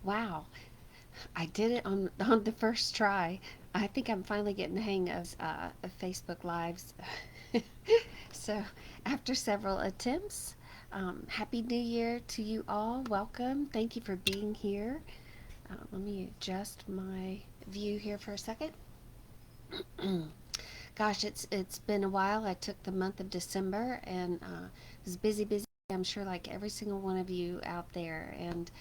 Wow, I did it on the first try. I think I'm finally getting the hang of Facebook Lives. So, after several attempts, Happy New Year to you all. Welcome. Thank you for being here. Let me adjust my view here for a second. Gosh, it's been a while. I took the month of December and was busy. I'm sure like every single one of you out there, and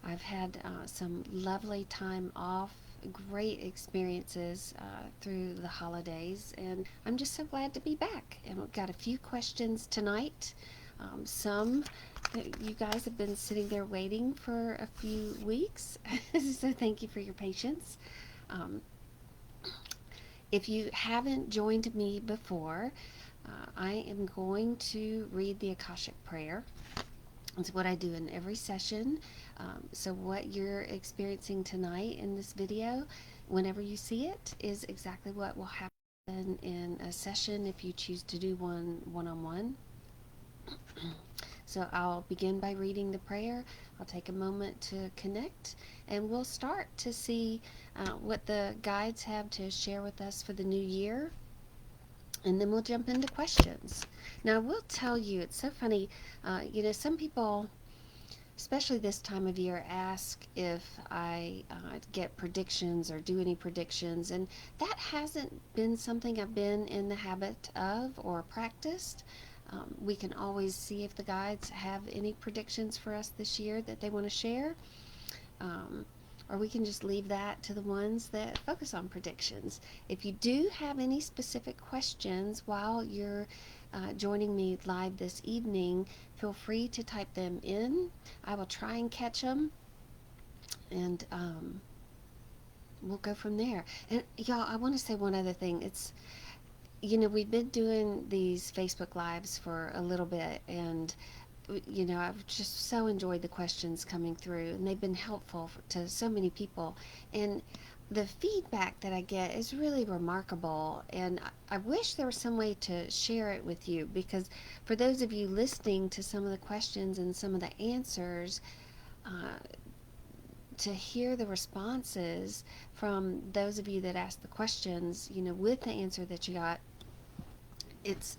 I've had some lovely time off, great experiences through the holidays, and I'm just so glad to be back. And we've got a few questions tonight. Some that you guys have been sitting there waiting for a few weeks, so thank you for your patience. Um, if you haven't joined me before, I am going to read the Akashic Prayer. It's what I do in every session. So what you're experiencing tonight in this video, whenever you see it, is exactly what will happen in a session if you choose to do one-on-one. So I'll begin by reading the prayer. I'll take a moment to connect, and we'll start to see what the guides have to share with us for the new year, and then we'll jump into questions. Now, I will tell you, it's so funny. Some people, especially this time of year, ask if I get predictions or do any predictions, and that hasn't been something I've been in the habit of or practiced. We can always see if the guides have any predictions for us this year that they want to share. Um, or we can just leave that to the ones that focus on predictions. If you do have any specific questions while you're joining me live this evening, feel free to type them in. I will try and catch them, and we'll go from there. And y'all, I want to say one other thing. We've been doing these Facebook Lives for a little bit, and I've just so enjoyed the questions coming through, and they've been helpful to so many people. And the feedback that I get is really remarkable, and I wish there was some way to share it with you, because for those of you listening to some of the questions and some of the answers, uh, to hear the responses from those of you that asked the questions, with the answer that you got, it's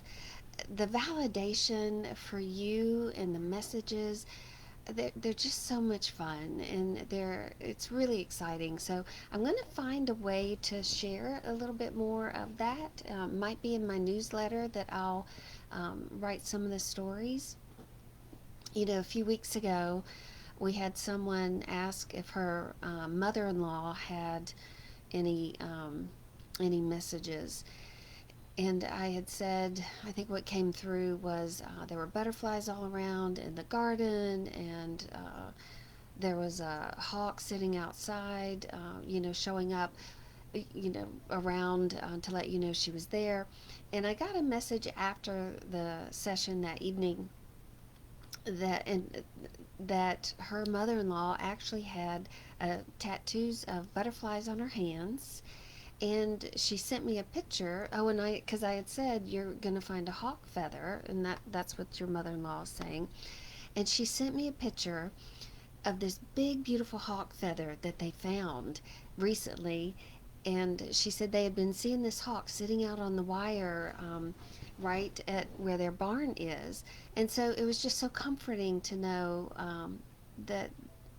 the validation for you and the messages. They're just so much fun, and it's really exciting. So I'm going to find a way to share a little bit more of that. Might be in my newsletter that I'll write some of the stories. A few weeks ago, we had someone ask if her mother-in-law had any any messages, and I had said, I think what came through was there were butterflies all around in the garden, and there was a hawk sitting outside, showing up, around to let you know she was there. And I got a message after the session that evening that her mother-in-law actually had tattoos of butterflies on her hands, and she sent me a picture. Oh, and because I had said you're gonna find a hawk feather, and that's what your mother-in-law is saying. And she sent me a picture of this big, beautiful hawk feather that they found recently. And she said they had been seeing this hawk sitting out on the wire, right at where their barn is. And so it was just so comforting to know that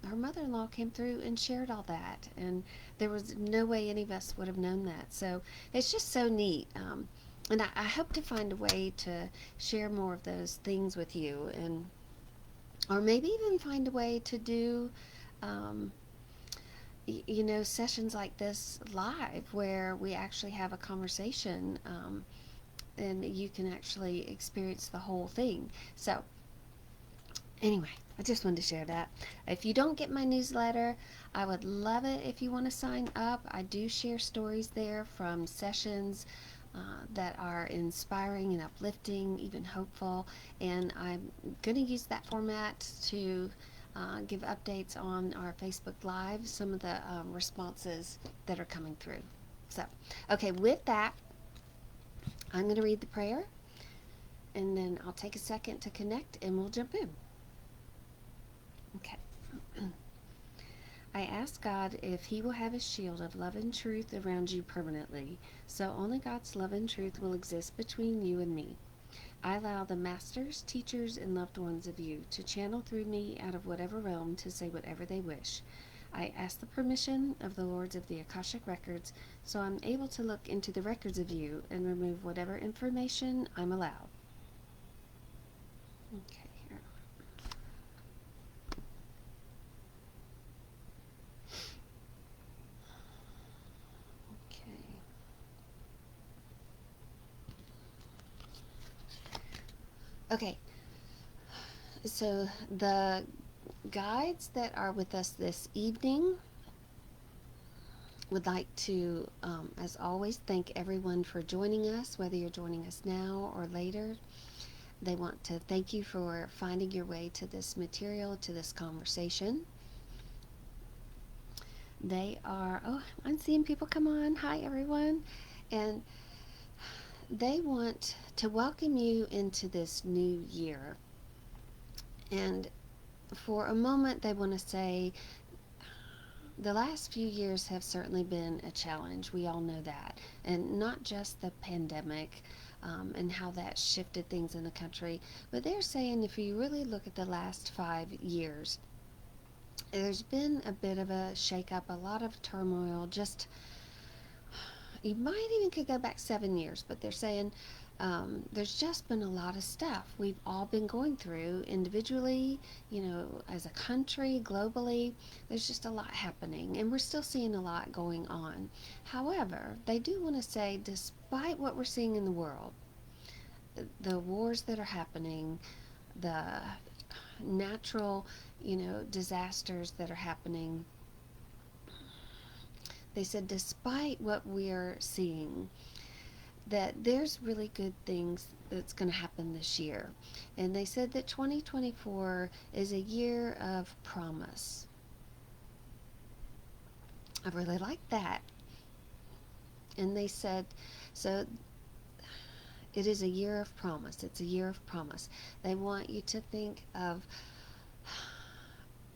her mother-in-law came through and shared all that, and there was no way any of us would have known that. So it's just so neat, and I hope to find a way to share more of those things with you, and or maybe even find a way to do um, sessions like this live where we actually have a conversation, and you can actually experience the whole thing. So anyway, I just wanted to share that. If you don't get my newsletter, I would love it if you want to sign up. I do share stories there from sessions that are inspiring and uplifting, even hopeful, and I'm going to use that format to give updates on our Facebook Live, some of the responses that are coming through. So, okay, with that, I'm going to read the prayer, and then I'll take a second to connect, and we'll jump in. Okay. I ask God if He will have a shield of love and truth around you permanently, so only God's love and truth will exist between you and me. I allow the masters, teachers, and loved ones of you to channel through me out of whatever realm to say whatever they wish. I ask the permission of the Lords of the Akashic Records so I'm able to look into the records of you and remove whatever information I'm allowed. Okay, here. Okay. Okay. So the guides that are with us this evening would like to, as always, thank everyone for joining us, whether you're joining us now or later. They want to thank you for finding your way to this material, to this conversation. They are, oh, I'm seeing people come on. Hi, everyone. And they want to welcome you into this new year. And for a moment, they want to say, the last few years have certainly been a challenge. We all know that. And not just the pandemic and how that shifted things in the country, but they're saying if you really look at the last 5 years, there's been a bit of a shakeup, a lot of turmoil. Just, you might even could go back 7 years, but they're saying there's just been a lot of stuff we've all been going through individually, as a country, globally. There's just a lot happening, and we're still seeing a lot going on. However, they do want to say, despite what we're seeing in the world, the wars that are happening, the natural, disasters that are happening, they said, despite what we're seeing, that there's really good things that's going to happen this year. And they said that 2024 is a year of promise. I really like that. And they said, so it is a year of promise. It's a year of promise. They want you to think of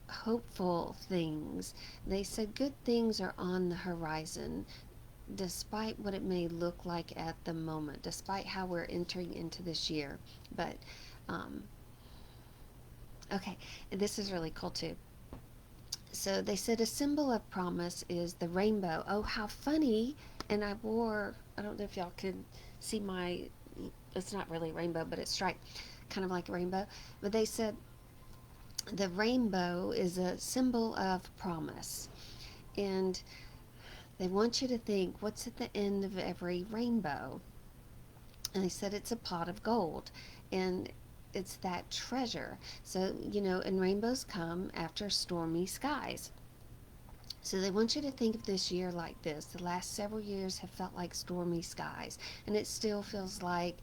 hopeful things. They said good things are on the horizon, despite what it may look like at the moment, despite how we're entering into this year. But, okay, this is really cool too. So they said a symbol of promise is the rainbow. Oh, how funny. And I don't know if y'all can see it's not really rainbow, but it's striped, kind of like a rainbow. But they said the rainbow is a symbol of promise. And they want you to think, what's at the end of every rainbow? And they said it's a pot of gold. And it's that treasure. So, and rainbows come after stormy skies. So they want you to think of this year like this. The last several years have felt like stormy skies. And it still feels like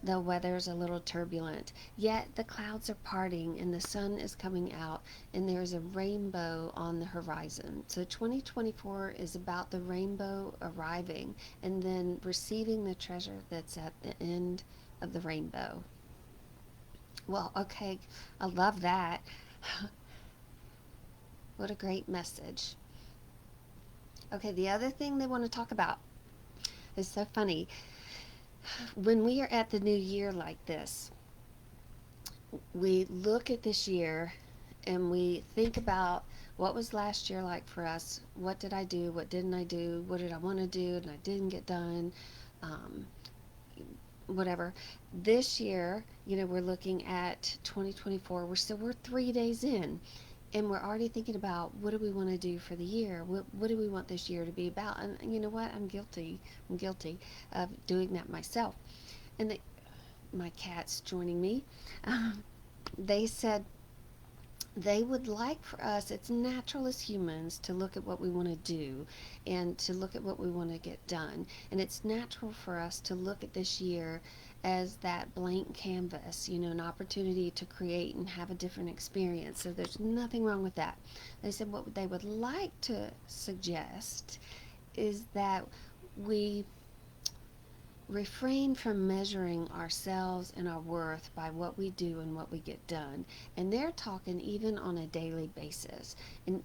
the weather's a little turbulent, yet the clouds are parting and the sun is coming out and there's a rainbow on the horizon. So 2024 is about the rainbow arriving and then receiving the treasure that's at the end of the rainbow. Well, okay, I love that. What a great message. Okay, the other thing they want to talk about is so funny. When we are at the new year like this, we look at this year and we think about what was last year like for us. What did I do? What didn't I do? What did I want to do and I didn't get done? Whatever. This year, we're looking at 2024. We're 3 days in, and we're already thinking about what do we want to do for the year? What do we want this year to be about? And you know what? I'm guilty of doing that myself. And my cat's joining me. They said they would like for us, it's natural as humans to look at what we want to do and to look at what we want to get done. And it's natural for us to look at this year as that blank canvas, an opportunity to create and have a different experience. So there's nothing wrong with that. They said what they would like to suggest is that we refrain from measuring ourselves and our worth by what we do and what we get done. And they're talking even on a daily basis. And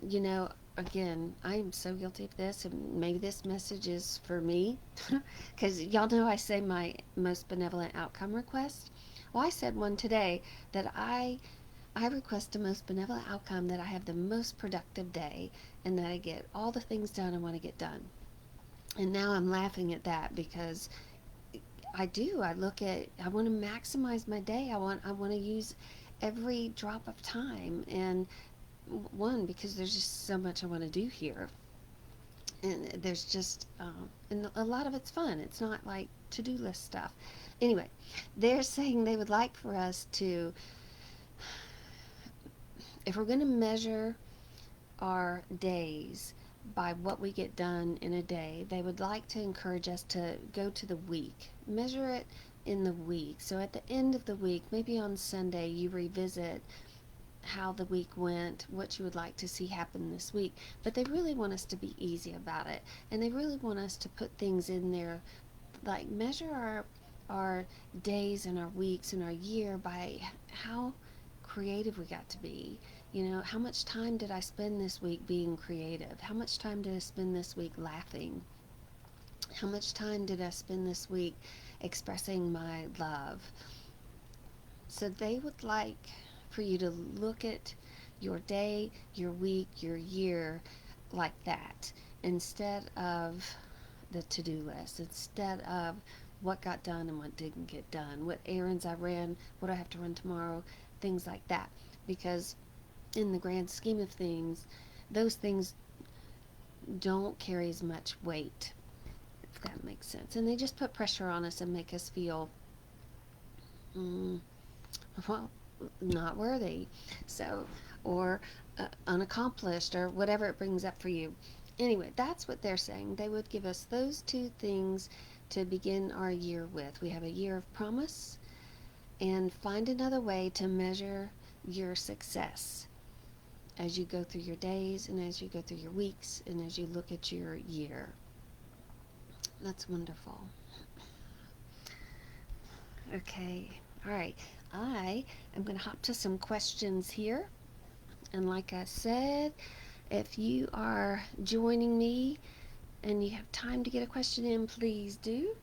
again, I am so guilty of this, and maybe this message is for me, because y'all know I say my most benevolent outcome request. Well, I said one today that I request a most benevolent outcome, that I have the most productive day and that I get all the things done I want to get done. And now I'm laughing at that because I do. I want to maximize my day. I want to use every drop of time. And one, because there's just so much I want to do here. And there's just, and a lot of it's fun. It's not like to-do list stuff. Anyway, they're saying they would like for us to, if we're going to measure our days by what we get done in a day, they would like to encourage us to go to the week, measure it in the week. So at the end of the week, maybe on Sunday, you revisit how the week went, what you would like to see happen this week. But they really want us to be easy about it, and they really want us to put things in there, like measure our days and our weeks and our year by how creative we got to be. You know, how much time did I spend this week being creative? How much time did I spend this week laughing? How much time did I spend this week expressing my love? So they would like for you to look at your day, your week, your year like that, instead of the to-do list, instead of what got done and what didn't get done, what errands I ran, what I have to run tomorrow, things like that. Because in the grand scheme of things, those things don't carry as much weight, if that makes sense. And they just put pressure on us and make us feel, well, not worthy. So, or unaccomplished, or whatever it brings up for you. Anyway, that's what they're saying. They would give us those two things to begin our year with. We have a year of promise, and find another way to measure your success as you go through your days and as you go through your weeks and as you look at your year. That's wonderful. Okay, all right. I am going to hop to some questions here. And like I said, if you are joining me and you have time to get a question in, please do.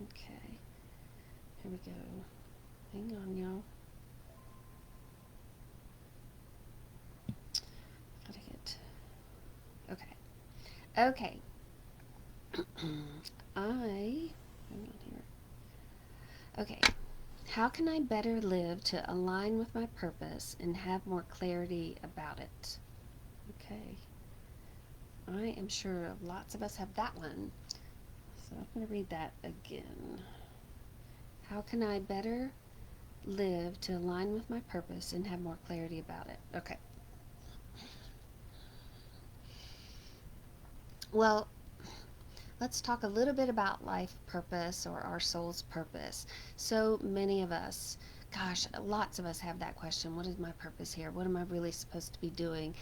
Okay, here we go. Hang on, y'all. Gotta get. Okay. Okay. Hang on here. Okay. How can I better live to align with my purpose and have more clarity about it? Okay. I am sure lots of us have that one. So I'm going to read that again. How can I better live to align with my purpose and have more clarity about it? Okay. Well, let's talk a little bit about life purpose, or our soul's purpose. So many of us, gosh, lots of us have that question. What is my purpose here? What am I really supposed to be doing?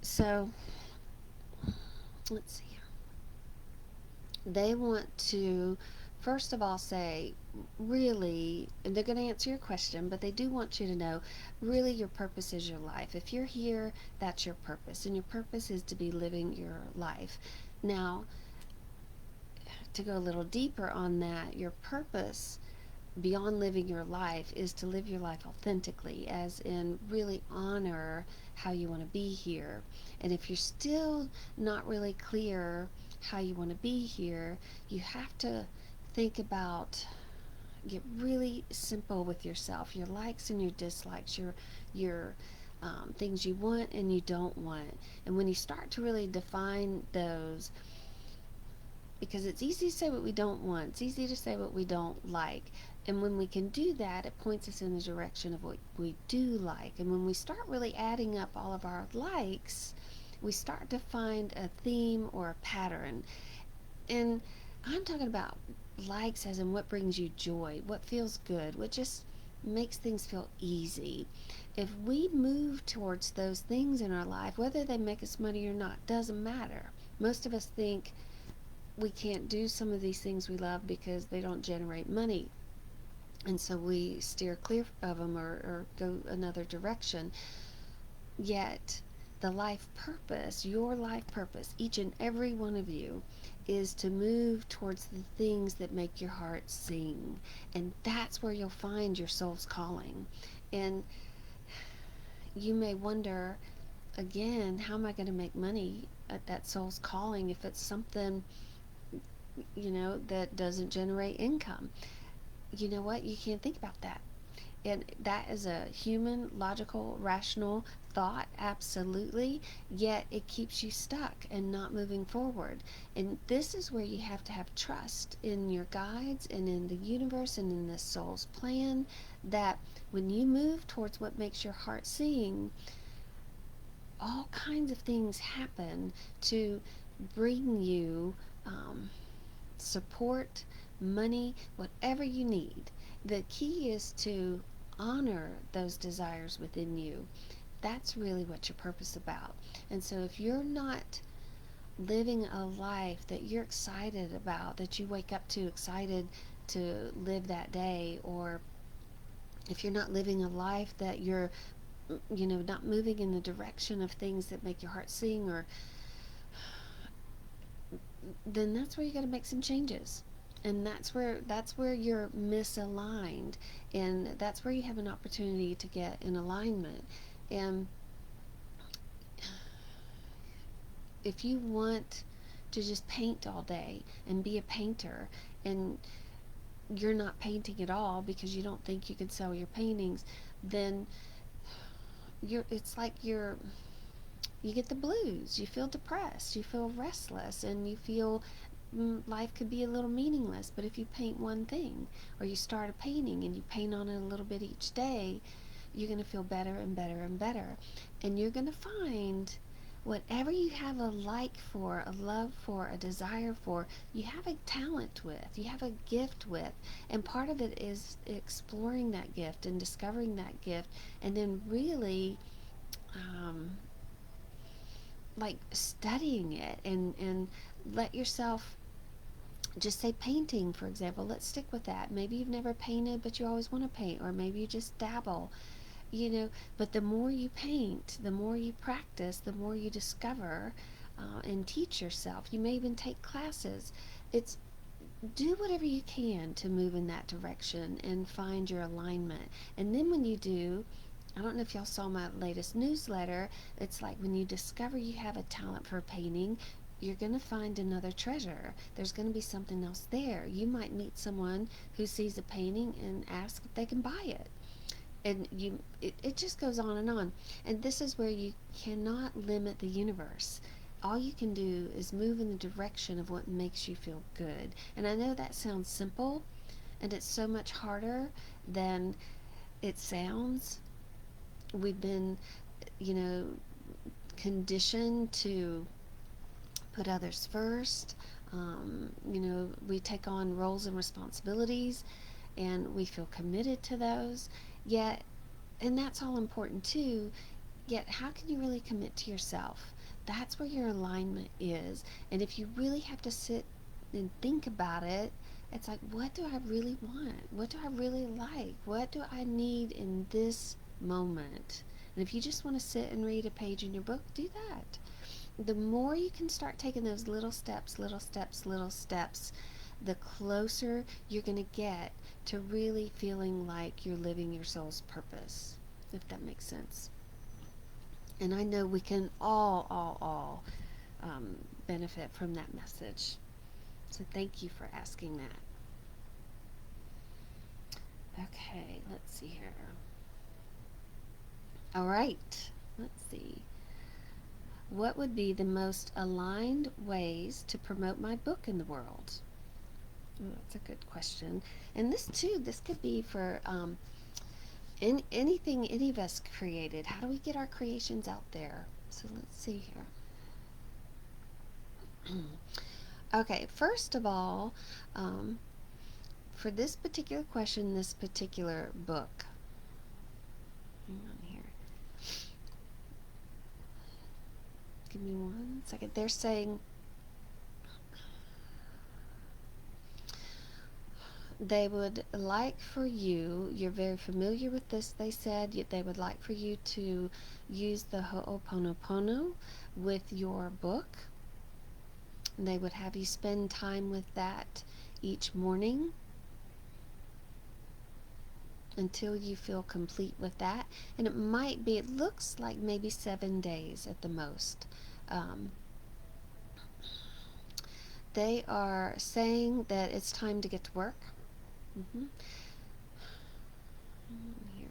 So, let's see. They want to, first of all, say, really, and they're going to answer your question, but they do want you to know, really, your purpose is your life. If you're here, that's your purpose, and your purpose is to be living your life. Now, to go a little deeper on that, your purpose beyond living your life is to live your life authentically, as in really honor how you want to be here. And if you're still not really clear how you want to be here, you have to think about, get really simple with yourself, your likes and your dislikes, your things you want and you don't want. And when you start to really define those, because it's easy to say what we don't want, it's easy to say what we don't like, and when we can do that, it points us in the direction of what we do like. And when we start really adding up all of our likes, we start to find a theme or a pattern. And I'm talking about likes as in what brings you joy, what feels good, what just makes things feel easy. If we move towards those things in our life, whether they make us money or not, doesn't matter. Most of us think we can't do some of these things we love because they don't generate money, and so we steer clear of them, or go another direction. Yet the life purpose, your life purpose, each and every one of you, is to move towards the things that make your heart sing. And that's where you'll find your soul's calling. And you may wonder, again, how am I going to make money at that soul's calling if it's something, that doesn't generate income? You know what? You can't think about that. And that is a human, logical, rational thought, absolutely. Yet it keeps you stuck and not moving forward. And this is where you have to have trust in your guides and in the universe and in this soul's plan, that when you move towards what makes your heart sing, all kinds of things happen to bring you support, money, whatever you need. The key is to honor those desires within you. That's really what your purpose is about. And so if you're not living a life that you're excited about, that you wake up to excited to live that day, or if you're not living a life that you're not moving in the direction of things that make your heart sing, or then that's where you got to make some changes. And that's where you're misaligned, and that's where you have an opportunity to get in alignment. And if you want to just paint all day and be a painter, and you're not painting at all because you don't think you can sell your paintings, then it's like you get the blues, you feel depressed, you feel restless, and you feel life could be a little meaningless. But if you paint one thing, or you start a painting and you paint on it a little bit each day, you're going to feel better and better and better. And you're going to find whatever you have a like for, a love for, a desire for, you have a talent with, you have a gift with. And part of it is exploring that gift and discovering that gift, and then really like studying it, and let yourself just say painting, for example. Let's stick with that. Maybe you've never painted, but you always want to paint, or maybe you just dabble, but the more you paint, the more you practice, the more you discover and teach yourself. You may even take classes. It's Do whatever you can to move in that direction and find your alignment. And then when you do, I don't know if y'all saw my latest newsletter. It's like when you discover you have a talent for painting, you're going to find another treasure. There's going to be something else there. You might meet someone who sees a painting and ask if they can buy it. And it just goes on and on. And this is where you cannot limit the universe. All you can do is move in the direction of what makes you feel good. And I know that sounds simple, and it's so much harder than it sounds. We've been, conditioned to put others first. We take on roles and responsibilities, and we feel committed to those. Yet, and that's all important too, yet how can you really commit to yourself? That's where your alignment is. And if you really have to sit and think about it, it's like, what do I really want? What do I really like? What do I need in this moment? And if you just want to sit and read a page in your book, do that. The more you can start taking those little steps, the closer you're going to get to really feeling like you're living your soul's purpose, if that makes sense. And I know we can all benefit from that message. So thank you for asking that. Okay, let's see here. All right, let's see. What would be the most aligned ways to promote my book in the world? Oh, that's a good question. And this could be for anything any of us created. How do we get our creations out there? So let's see here. Okay, first of all, for this particular question, this particular book. Hang on here. Give me 1 second. They're saying They would like for you, you're very familiar with this, they said, they would like for you to use the Ho'oponopono with your book. They would have you spend time with that each morning until you feel complete with that. And it looks like maybe 7 days at the most. Um, they are saying that it's time to get to work. hmm Here.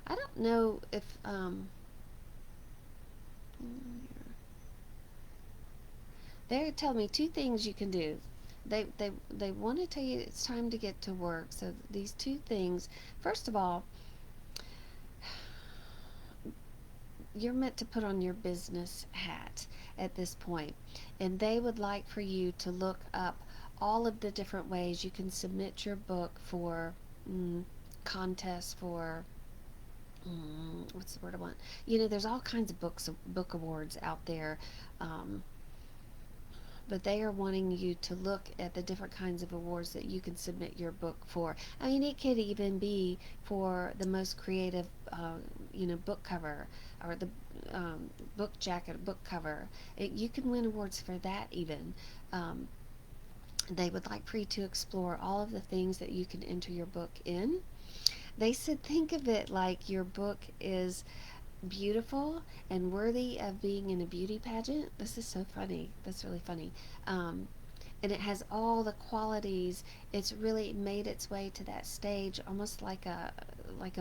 I don't know if they're telling me two things you can do. They want to tell you it's time to get to work. So these two things. First of all, you're meant to put on your business hat at this point, and they would like for you to look up all of the different ways you can submit your book for contests for what's the word I want? There's all kinds of book awards out there. Um, but they are wanting you to look at the different kinds of awards that you can submit your book for. I mean, it could even be for the most creative, book cover, or the book jacket, book cover. You can win awards for that even. Um, they would like for you to explore all of the things that you can enter your book in. They said think of it like your book is beautiful and worthy of being in a beauty pageant. This is so funny. That's really funny. Um, and it has all the qualities. It's really made its way to that stage, almost like a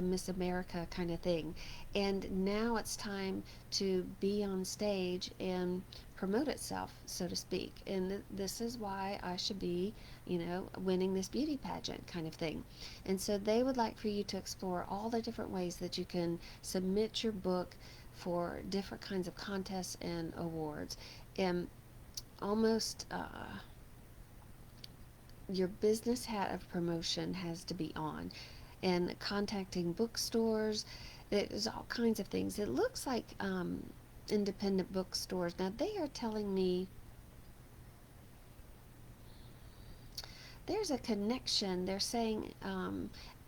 Miss America kind of thing. And now it's time to be on stage and promote itself, so to speak. And this is why I should be, winning this beauty pageant kind of thing. And so they would like for you to explore all the different ways that you can submit your book for different kinds of contests and awards. And almost your business hat of promotion has to be on, and contacting bookstores. There's all kinds of things. It looks like independent bookstores. Now they are telling me there's a connection. They're saying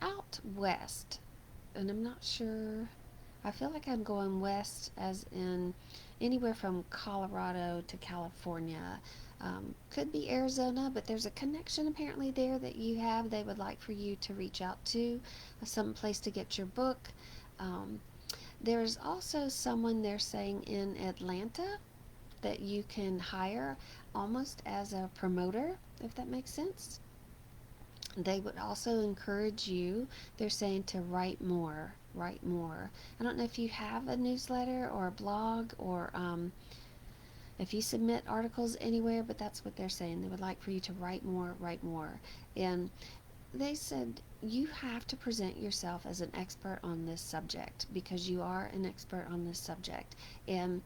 out west, and I'm not sure. I feel like I'm going west, as in anywhere from Colorado to California. Could be Arizona, but there's a connection apparently there that you have. They would like for you to reach out to some place to get your book. Um, there's also someone they're saying in Atlanta that you can hire almost as a promoter, if that makes sense. They would also encourage you, they're saying, to write more. Write more. I don't know if you have a newsletter or a blog, or if you submit articles anywhere, but that's what they're saying. They would like for you to write more, write more. And they said you have to present yourself as an expert on this subject, because you are an expert on this subject. And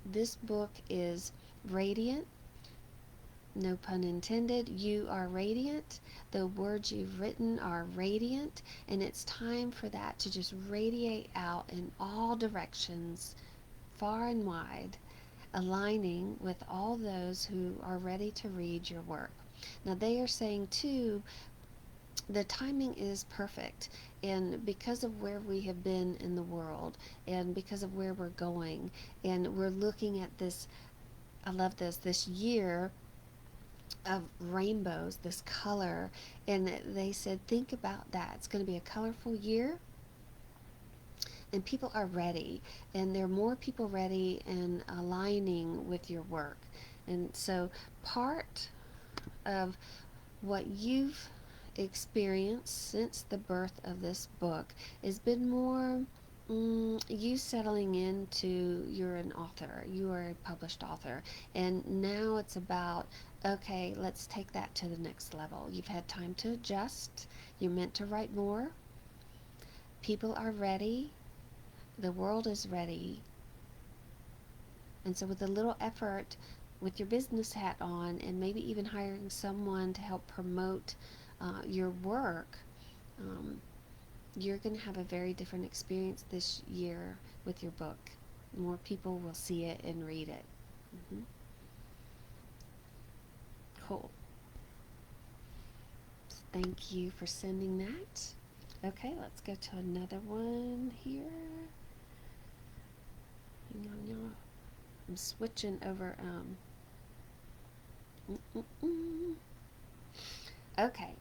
this book is radiant. No pun intended. You are radiant. The words you've written are radiant, and it's time for that to just radiate out in all directions, far and wide, aligning with all those who are ready to read your work. Now, they are saying too, the timing is perfect, and because of where we have been in the world, and because of where we're going, and we're looking at this, I love this year of rainbows, this color, and they said think about that. It's going to be a colorful year, and people are ready, and there are more people ready and aligning with your work. And so part of what you've experienced since the birth of this book has been more you settling into, you're an author, you are a published author, and now it's about, okay, let's take that to the next level. You've had time to adjust, you're meant to write more, people are ready, the world is ready, and so with a little effort, with your business hat on, and maybe even hiring someone to help promote your work, um, you're going to have a very different experience this year with your book. More people will see it and read it. Cool. Thank you for sending that. Okay, let's go to another one here. Hang on, y'all. I'm switching over. Okay.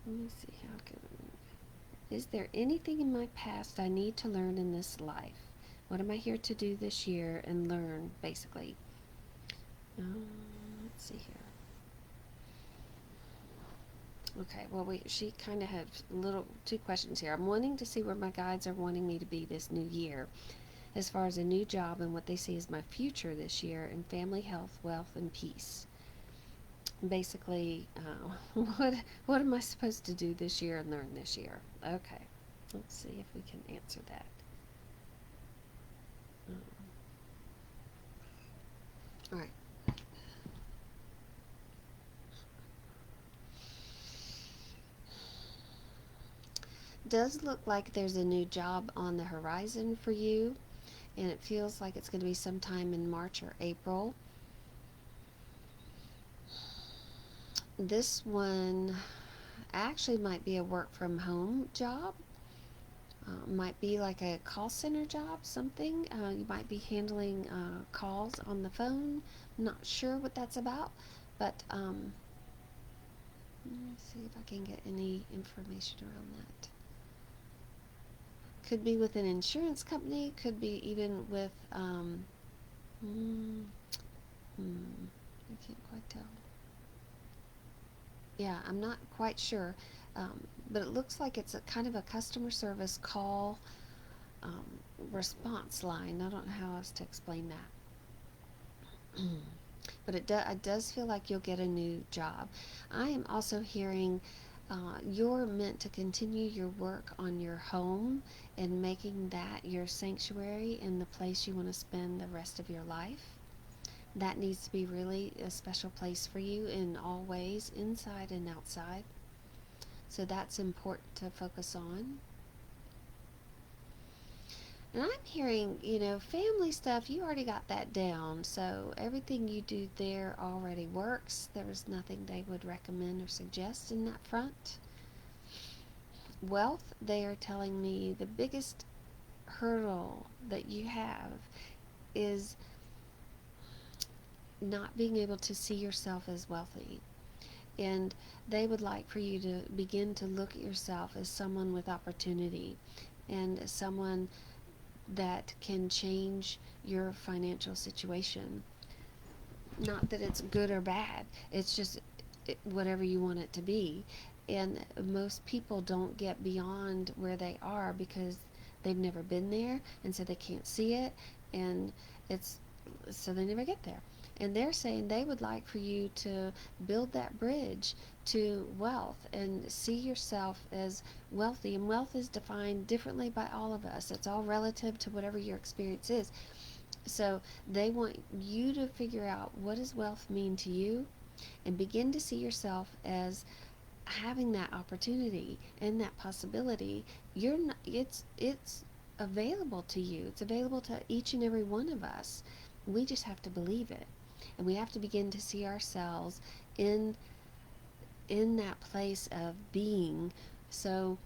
Let me see how can. Is there anything in my past I need to learn in this life? What am I here to do this year and learn, basically? Let's see here. Okay, well, she kind of had two questions here. I'm wanting to see where my guides are wanting me to be this new year, as far as a new job and what they see as my future this year in family, health, wealth, and peace. Basically, what am I supposed to do this year and learn this year? Okay, let's see if we can answer that. All right. Does look like there's a new job on the horizon for you, and it feels like it's going to be sometime in March or April. This one actually might be a work from home job. Might be like a call center job, something. You might be handling calls on the phone. Not sure what that's about, but let me see if I can get any information around that. Could be with an insurance company, could be even with, I can't quite tell. Yeah, I'm not quite sure, but it looks like it's a kind of a customer service call um, response line. I don't know how else to explain that. But it does feel like you'll get a new job. I am also hearing you're meant to continue your work on your home and making that your sanctuary and the place you want to spend the rest of your life. That needs to be really a special place for you in all ways, inside and outside. So that's important to focus on. And I'm hearing, family stuff, you already got that down. So everything you do there already works. There is nothing they would recommend or suggest in that front. Wealth, they are telling me the biggest hurdle that you have is not being able to see yourself as wealthy. And they would like for you to begin to look at yourself as someone with opportunity and someone that can change your financial situation. Not that it's good or bad, it's just whatever you want it to be. And most people don't get beyond where they are because they've never been there, and so they can't see it, and it's so they never get there. And they're saying they would like for you to build that bridge to wealth and see yourself as wealthy. And wealth is defined differently by all of us. It's all relative to whatever your experience is. So they want you to figure out, what does wealth mean to you, and begin to see yourself as having that opportunity and that possibility. You're not, it's available to you. It's available to each and every one of us. We just have to believe it, and we have to begin to see ourselves in that place of being. So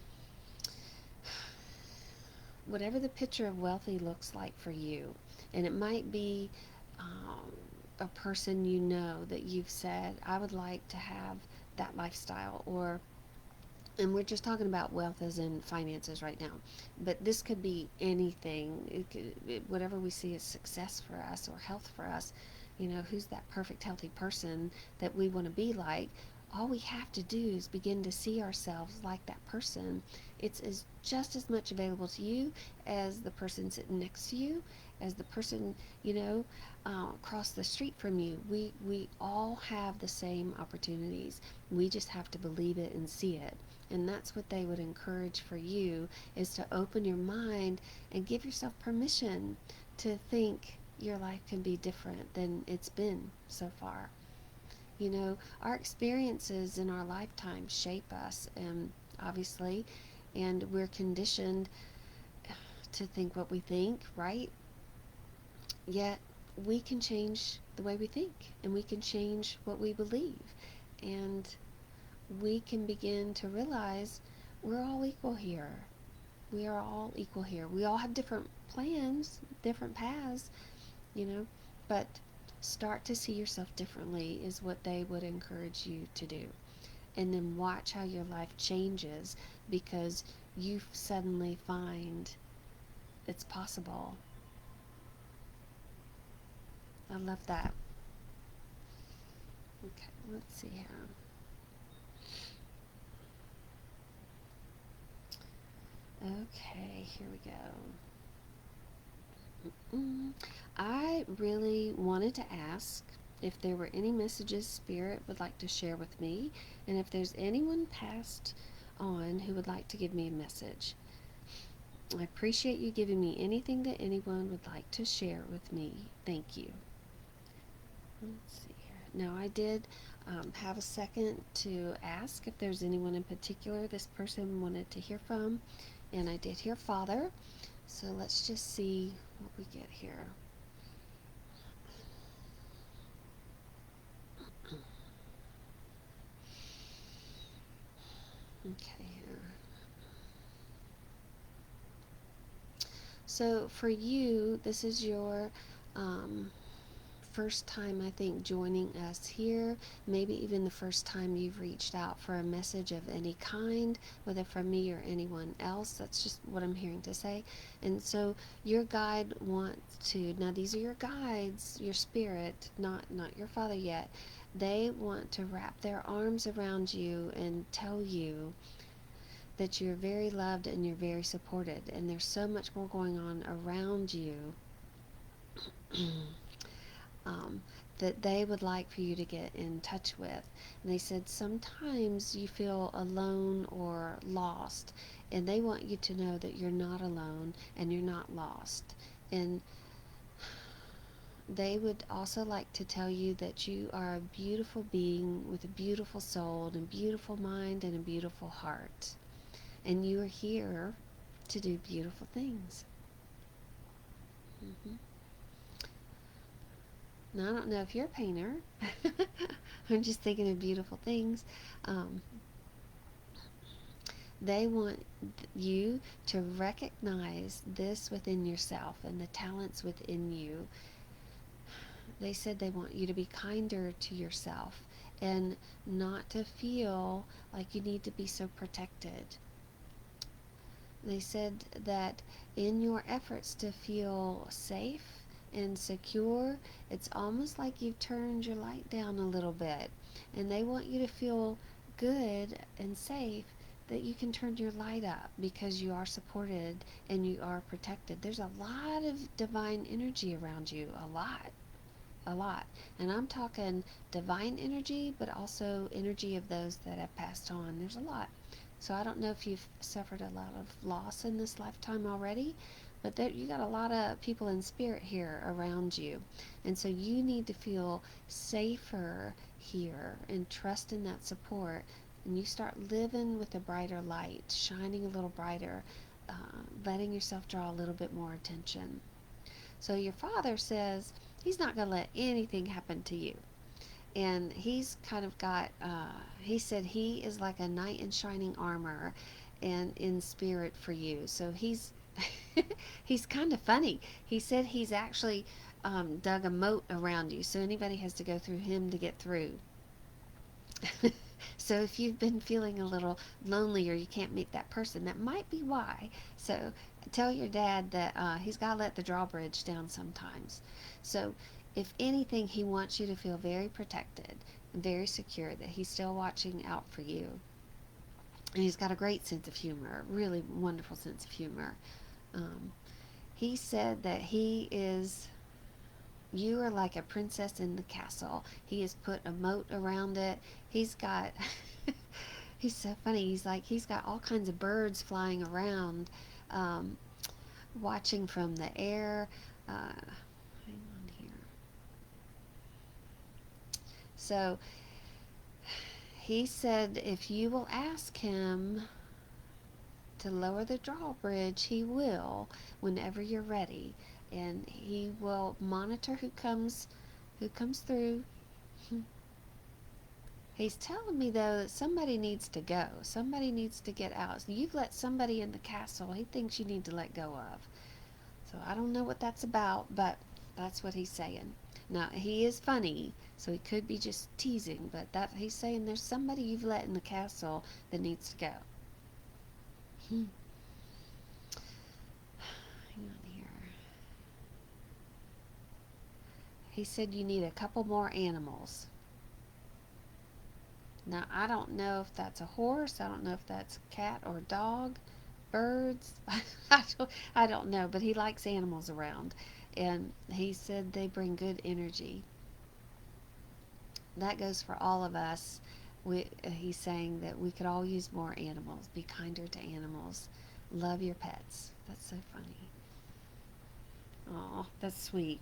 whatever the picture of wealthy looks like for you, and it might be a person that you've said, I would like to have that lifestyle, or and we're just talking about wealth as in finances right now, but this could be anything. Whatever we see as success for us or health for us, who's that perfect healthy person that we want to be like. All we have to do is begin to see ourselves like that person. It's just as much available to you as the person sitting next to you, as the person across the street from you. We all have the same opportunities. We just have to believe it and see it. And that's what they would encourage for you, is to open your mind and give yourself permission to think your life can be different than it's been so far. Our experiences in our lifetime shape us, obviously, and we're conditioned to think what we think, right? Yet we can change the way we think, and we can change what we believe, and we can begin to realize we're all equal here. We are all equal here. We all have different plans, different paths, you know, but start to see yourself differently is what they would encourage you to do. And then watch how your life changes because you suddenly find it's possible. I love that. Okay, let's see here. Okay, here we go. I really wanted to ask if there were any messages Spirit would like to share with me, and if there's anyone passed on who would like to give me a message. I appreciate you giving me anything that anyone would like to share with me. Thank you. Let's see here. Now, I did have a second to ask if there's anyone in particular this person wanted to hear from, and I did hear Father. So let's just see what we get here. Okay. So for you, this is your first time, I think, joining us here. Maybe even the first time you've reached out for a message of any kind, whether from me or anyone else. That's just what I'm hearing to say. And so your guide wants to, now these are your guides, your spirit, not your father yet. They want to wrap their arms around you and tell you that you're very loved and you're very supported, and there's so much more going on around you that they would like for you to get in touch with. And they said sometimes you feel alone or lost, and they want you to know that you're not alone and you're not lost. And they would also like to tell you that you are a beautiful being with a beautiful soul and a beautiful mind and a beautiful heart. And you are here to do beautiful things. Mm-hmm. Now, I don't know if you're a painter. I'm just thinking of beautiful things. They want you to recognize this within yourself and the talents within you. They said they want you to be kinder to yourself and not to feel like you need to be so protected. They said that in your efforts to feel safe and secure, it's almost like you've turned your light down a little bit. And they want you to feel good and safe that you can turn your light up because you are supported and you are protected. There's a lot of divine energy around you, a lot. And I'm talking divine energy, but also energy of those that have passed on. There's a lot. So I don't know if you've suffered a lot of loss in this lifetime already, but you got a lot of people in spirit here around you. And so you need to feel safer here and trust in that support. And you start living with a brighter light, shining a little brighter, letting yourself draw a little bit more attention. So your father says he's not going to let anything happen to you. And he's kind of got, he said he is like a knight in shining armor and in spirit for you. So he's, he's kind of funny. He said he's actually dug a moat around you, so anybody has to go through him to get through. So if you've been feeling a little lonely or you can't meet that person, that might be why. So tell your dad that he's got to let the drawbridge down sometimes. So if anything, he wants you to feel very protected and very secure, that he's still watching out for you. And he's got a great sense of humor, really wonderful sense of humor. He said that you are like a princess in the castle. He has put a moat around it. He's got, he's so funny. He's got all kinds of birds flying around, watching from the air. Hang on here. So he said if you will ask him to lower the drawbridge, he will whenever you're ready. and he will monitor who comes through. He's telling me though that somebody needs to go. Somebody needs to get out. So you've let somebody in the castle he thinks you need to let go of. So I don't know what that's about, but that's what he's saying. Now he is funny, so he could be just teasing, but that he's saying there's somebody you've let in the castle that needs to go. Hang on here. He said you need a couple more animals. Now, I don't know if that's a horse. I don't know if that's a cat or a dog, birds. I don't know, but he likes animals around. And he said they bring good energy. That goes for all of us. He's saying that we could all use more animals. Be kinder to animals. Love your pets. That's so funny. Oh, that's sweet.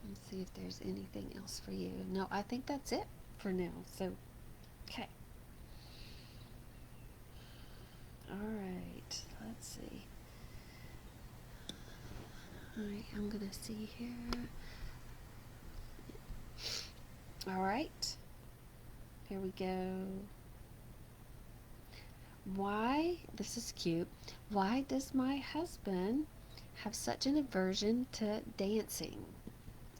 Let's see if there's anything else for you. No, I think that's it for now. So, okay. Alright, let's see. Alright, I'm gonna see here. Alright, here we go. Why, this is cute, why does my husband have such an aversion to dancing?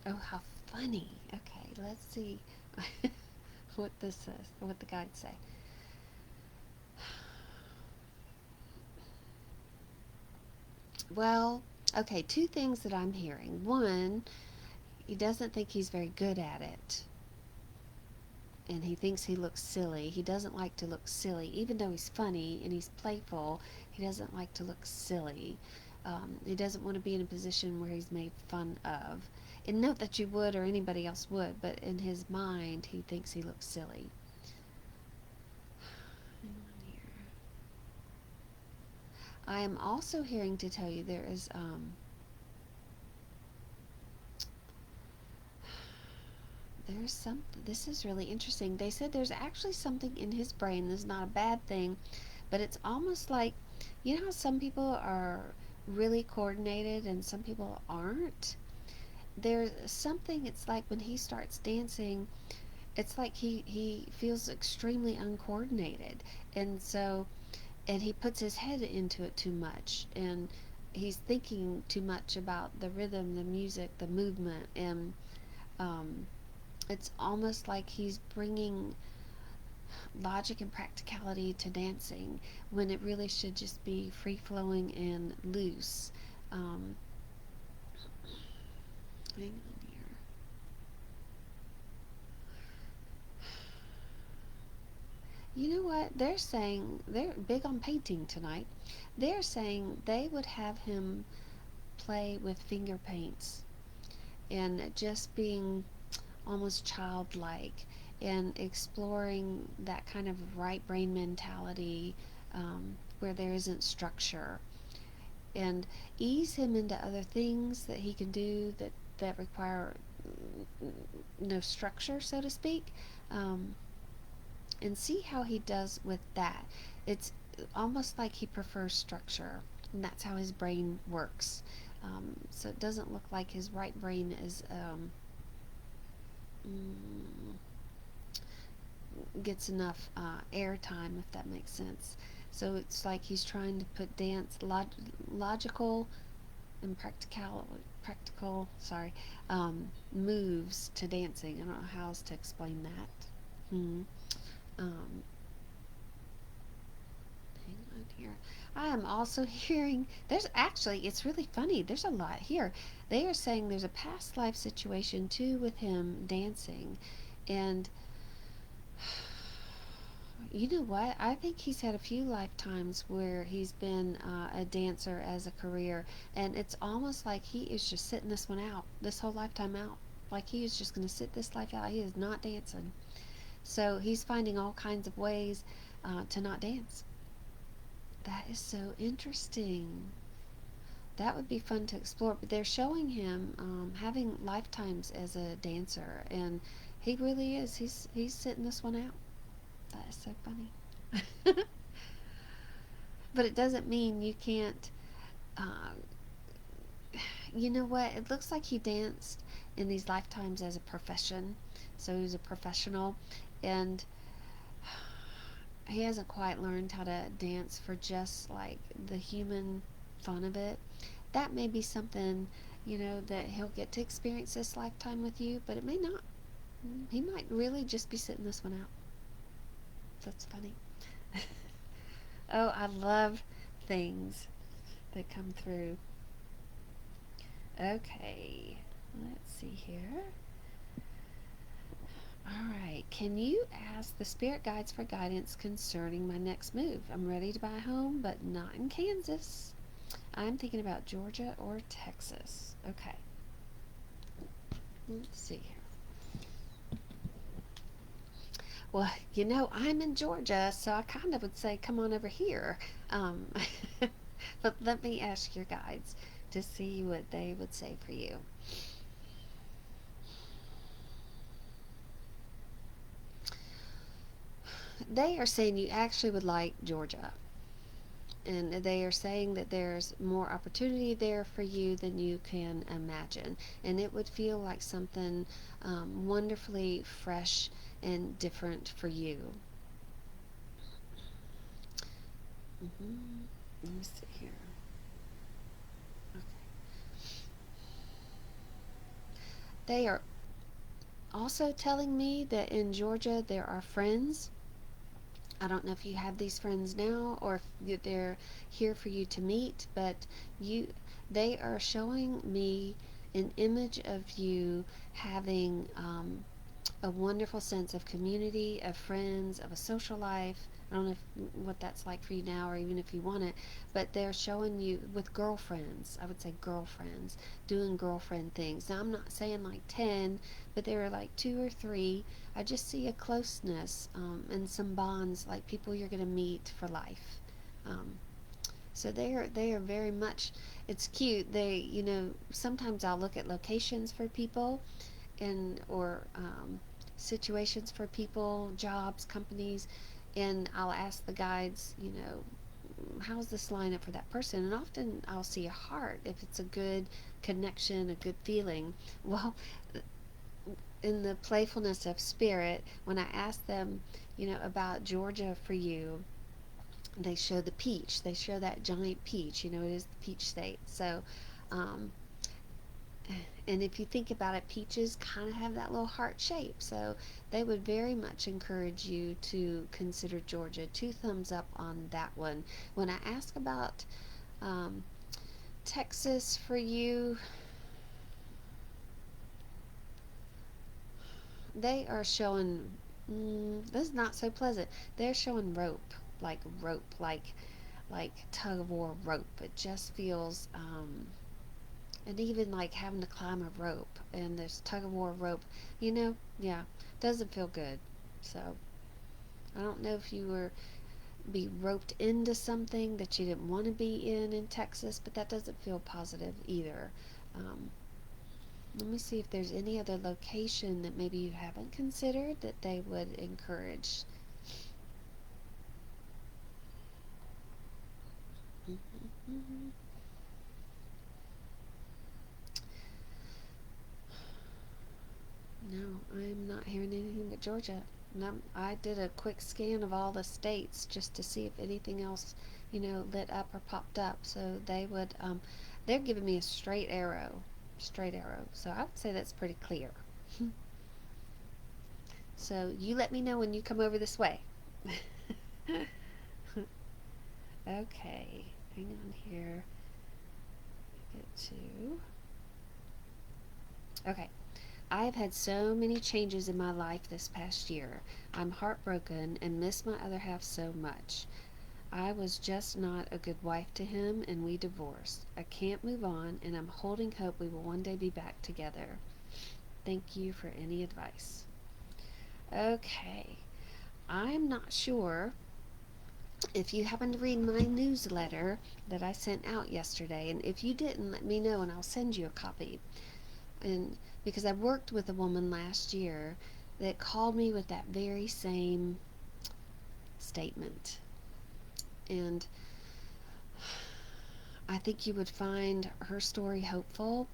Oh, how funny. Okay, let's see what this says, what the guides say. Well, okay, two things that I'm hearing. One, he doesn't think he's very good at it. And he thinks he looks silly. He doesn't like to look silly. Even though he's funny and he's playful, he doesn't like to look silly. He doesn't want to be in a position where he's made fun of. And not that you would or anybody else would, but in his mind, he thinks he looks silly. Hang on here. I am also hearing to tell you there is there's something, this is really interesting. They said there's actually something in his brain. This is not a bad thing, but it's almost like, you know how some people are really coordinated and some people aren't? There's something, it's like when he starts dancing, it's like he feels extremely uncoordinated. And so, and he puts his head into it too much. And he's thinking too much about the rhythm, the music, the movement, and um, it's almost like he's bringing logic and practicality to dancing when it really should just be free flowing and loose. Um, hang on here. You know what? They're saying they're big on painting tonight. They're saying they would have him play with finger paints and just being almost childlike and exploring that kind of right brain mentality where there isn't structure, and ease him into other things that he can do that require no structure, so to speak, um, and see how he does with that. It's almost like he prefers structure, and that's how his brain works. So it doesn't look like his right brain is gets enough airtime, if that makes sense. So it's like he's trying to put dance logical and practical moves to dancing. I don't know how else to explain that. Um, hang on here. I am also hearing there's actually, it's really funny, there's a lot here. They are saying there's a past life situation too with him dancing, and you know what? I think he's had a few lifetimes where he's been a dancer as a career, and it's almost like he is just sitting this one out, this whole lifetime out. Like he is just going to sit this life out. He is not dancing. So he's finding all kinds of ways to not dance. That is so interesting. That would be fun to explore. But they're showing him having lifetimes as a dancer, and he really is. He's sitting this one out. That is so funny. But it doesn't mean you can't uh, you know what? It looks like he danced in these lifetimes as a profession. So he was a professional, and he hasn't quite learned how to dance for just like the human fun of it. That may be something, that he'll get to experience this lifetime with you, but it may not. He might really just be sitting this one out. That's funny. Oh, I love things that come through. Okay, let's see here. All right, can you ask the spirit guides for guidance concerning my next move? I'm ready to buy a home, but not in Kansas. I'm thinking about Georgia or Texas. Okay, let's see here. Well, I'm in Georgia, so I kind of would say come on over here. Um, but let me ask your guides to see what they would say for you. They are saying you actually would like Georgia. And they are saying that there's more opportunity there for you than you can imagine. And it would feel like something wonderfully fresh and different for you. Let me see here. Okay. They are also telling me that in Georgia there are friends. I don't know if you have these friends now or if they're here for you to meet, but you they are showing me an image of you having a wonderful sense of community, of friends, of a social life. I don't know what that's like for you now or even if you want it, but they're showing you with girlfriends. I would say girlfriends, doing girlfriend things. Now, I'm not saying like 10, but there are like 2 or 3. I just see a closeness and some bonds, like people you're going to meet for life. Um, so they are very much. It's cute. Sometimes I'll look at locations for people and or situations for people, jobs, companies, and I'll ask the guides, how's this line up for that person? And often I'll see a heart if it's a good connection, a good feeling. Well, in the playfulness of spirit, when I ask them, about Georgia for you, they show the peach. They show that giant peach. It is the peach state. So, um, and if you think about it, peaches kind of have that little heart shape. So they would very much encourage you to consider Georgia. 2 thumbs up on that one. When I ask about um, Texas for you, they are showing, this is not so pleasant. They're showing rope, like tug of war rope. It just feels, and even like having to climb a rope and there's tug of war rope, yeah, doesn't feel good. So I don't know if you were be roped into something that you didn't want to be in Texas, but that doesn't feel positive either. Um, Let me see if there's any other location that maybe you haven't considered that they would encourage. Mm-hmm. No, I'm not hearing anything but Georgia. No, I did a quick scan of all the states just to see if anything else, lit up or popped up. So they're giving me a straight arrow, straight arrow. So I would say that's pretty clear. So you let me know when you come over this way. Okay, hang on here. Get to. Okay. I've had so many changes in my life this past year. I'm heartbroken and miss my other half so much. I was just not a good wife to him and we divorced. I can't move on and I'm holding hope we will one day be back together. Thank you for any advice. Okay. I'm not sure if you happen to read my newsletter that I sent out yesterday, and if you didn't, let me know and I'll send you a copy. And because I worked with a woman last year that called me with that very same statement. And I think you would find her story hopeful,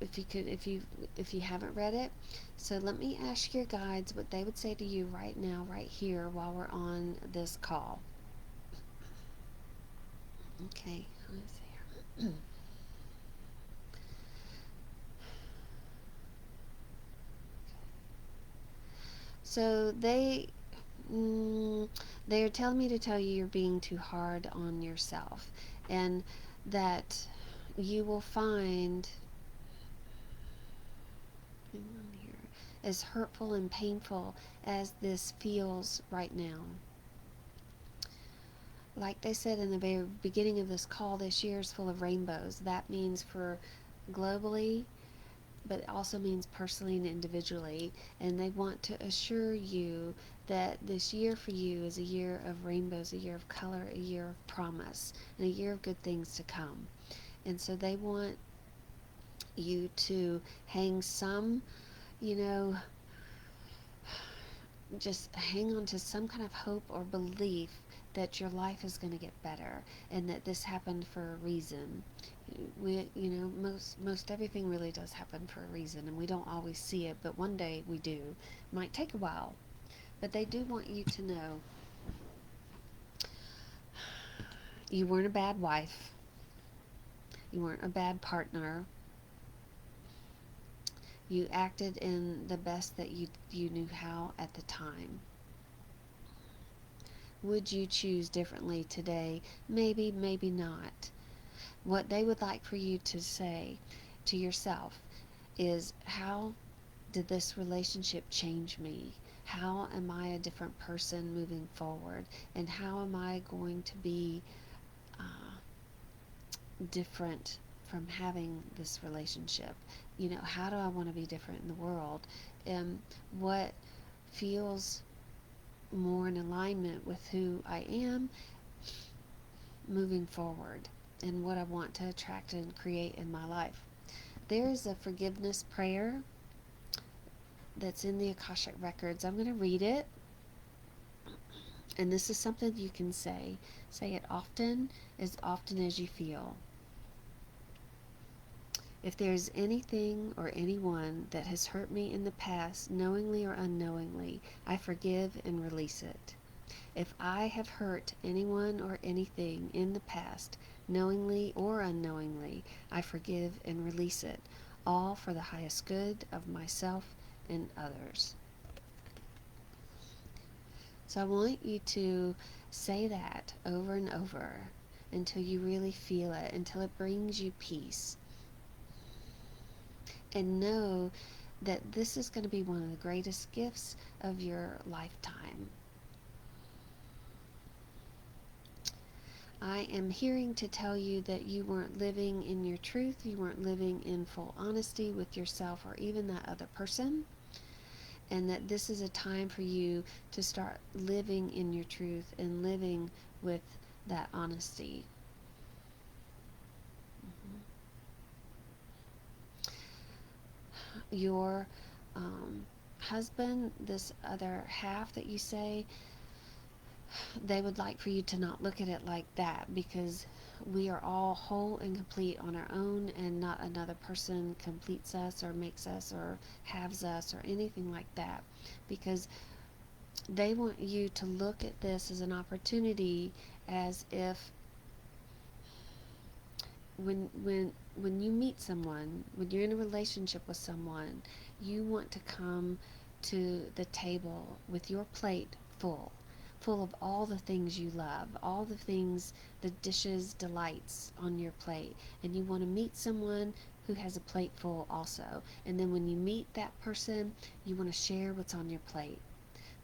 if you haven't read it. So let me ask your guides what they would say to you right now, right here, while we're on this call. Okay, let's see here. So mm, they're telling me to tell you you're being too hard on yourself, and that you will find, hang on here, as hurtful and painful as this feels right now. Like they said in the very beginning of this call, this year is full of rainbows. That means for globally, but it also means personally and individually. And they want to assure you that this year for you is a year of rainbows, a year of color, a year of promise, and a year of good things to come. And so they want you to hang some, you know, just hang on to some kind of hope or belief that your life is going to get better and that this happened for a reason. Most everything really does happen for a reason, and we don't always see it, but one day we do. It might take a while, but they do want you to know you weren't a bad wife, you weren't a bad partner. You acted in the best that you knew how at the time. Would you choose differently today? Maybe, maybe not. What they would like for you to say to yourself is, how did this relationship change me? How am I a different person moving forward? And how am I going to be different from having this relationship? How do I want to be different in the world? And what feels more in alignment with who I am moving forward and what I want to attract and create in my life. There is a forgiveness prayer that's in the Akashic Records. I'm going to read it, and this is something you can say. Say it often as you feel. If there is anything or anyone that has hurt me in the past, knowingly or unknowingly, I forgive and release it. If I have hurt anyone or anything in the past, knowingly or unknowingly, I forgive and release it, all for the highest good of myself and others. So I want you to say that over and over until you really feel it, until it brings you peace. And know that this is going to be one of the greatest gifts of your lifetime. I am hearing to tell you that you weren't living in your truth, you weren't living in full honesty with yourself or even that other person, and that this is a time for you to start living in your truth and living with that honesty. Your husband, this other half that you say, they would like for you to not look at it like that, because we are all whole and complete on our own, and not another person completes us or makes us or halves us or anything like that, because they want you to look at this as an opportunity, as if when you meet someone, when you're in a relationship with someone, you want to come to the table with your plate full of all the things you love, all the things, the dishes, delights on your plate. And you want to meet someone who has a plate full also. And then when you meet that person, you want to share what's on your plate.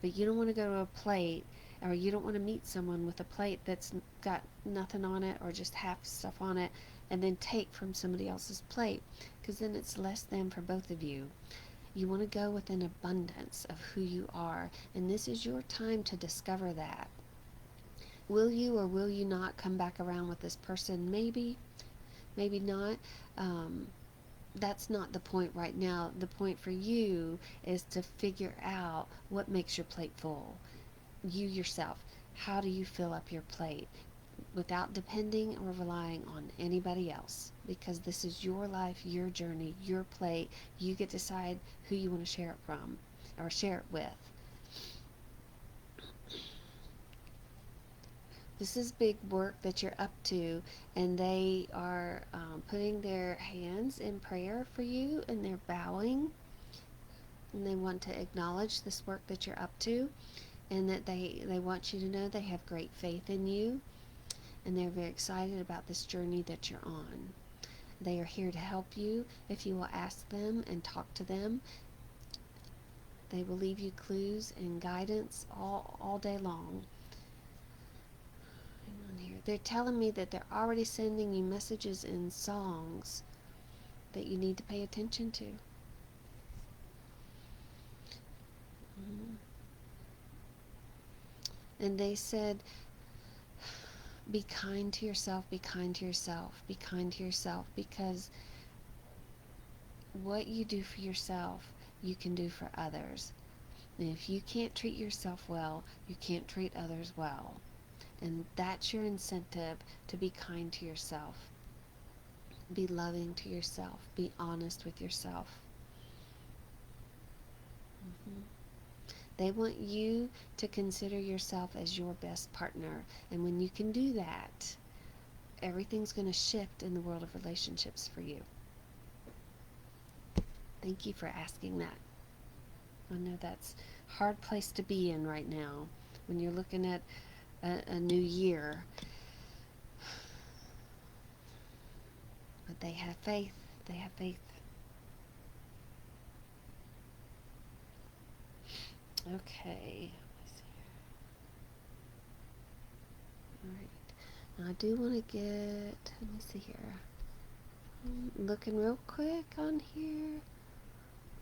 But you don't want to go to a plate, or you don't want to meet someone with a plate that's got nothing on it or just half stuff on it, and then take from somebody else's plate, because then it's less than for both of you. You want to go with an abundance of who you are, and this is your time to discover that. Will you or will you not come back around with this person? Maybe, maybe not. That's not the point right now. The point for you is to figure out what makes your plate full. You yourself, how do you fill up your plate? without depending or relying on anybody else, because this is your life, your journey, your plate. You get to decide who you want to share it from or share it with. This is big work that you're up to, and they are putting their hands in prayer for you, and they're bowing, and they want to acknowledge this work that you're up to, and that they want you to know they have great faith in you, and they're very excited about this journey that you're on. They are here to help you if you will ask them and talk to them. They will leave you clues and guidance all day long. Hang on here. They're telling me that they're already sending you messages in songs that you need to pay attention to. And they said, be kind to yourself, be kind to yourself, be kind to yourself, because what you do for yourself, you can do for others. And if you can't treat yourself well, you can't treat others well. And that's your incentive to be kind to yourself. Be loving to yourself. Be honest with yourself. They want you to consider yourself as your best partner. And when you can do that, everything's going to shift in the world of relationships for you. Thank you for asking that. I know that's a hard place to be in right now when you're looking at a new year. But they have faith. They have faith. Okay. Alright. Now I do want to get, let me see here. I'm looking real quick on here.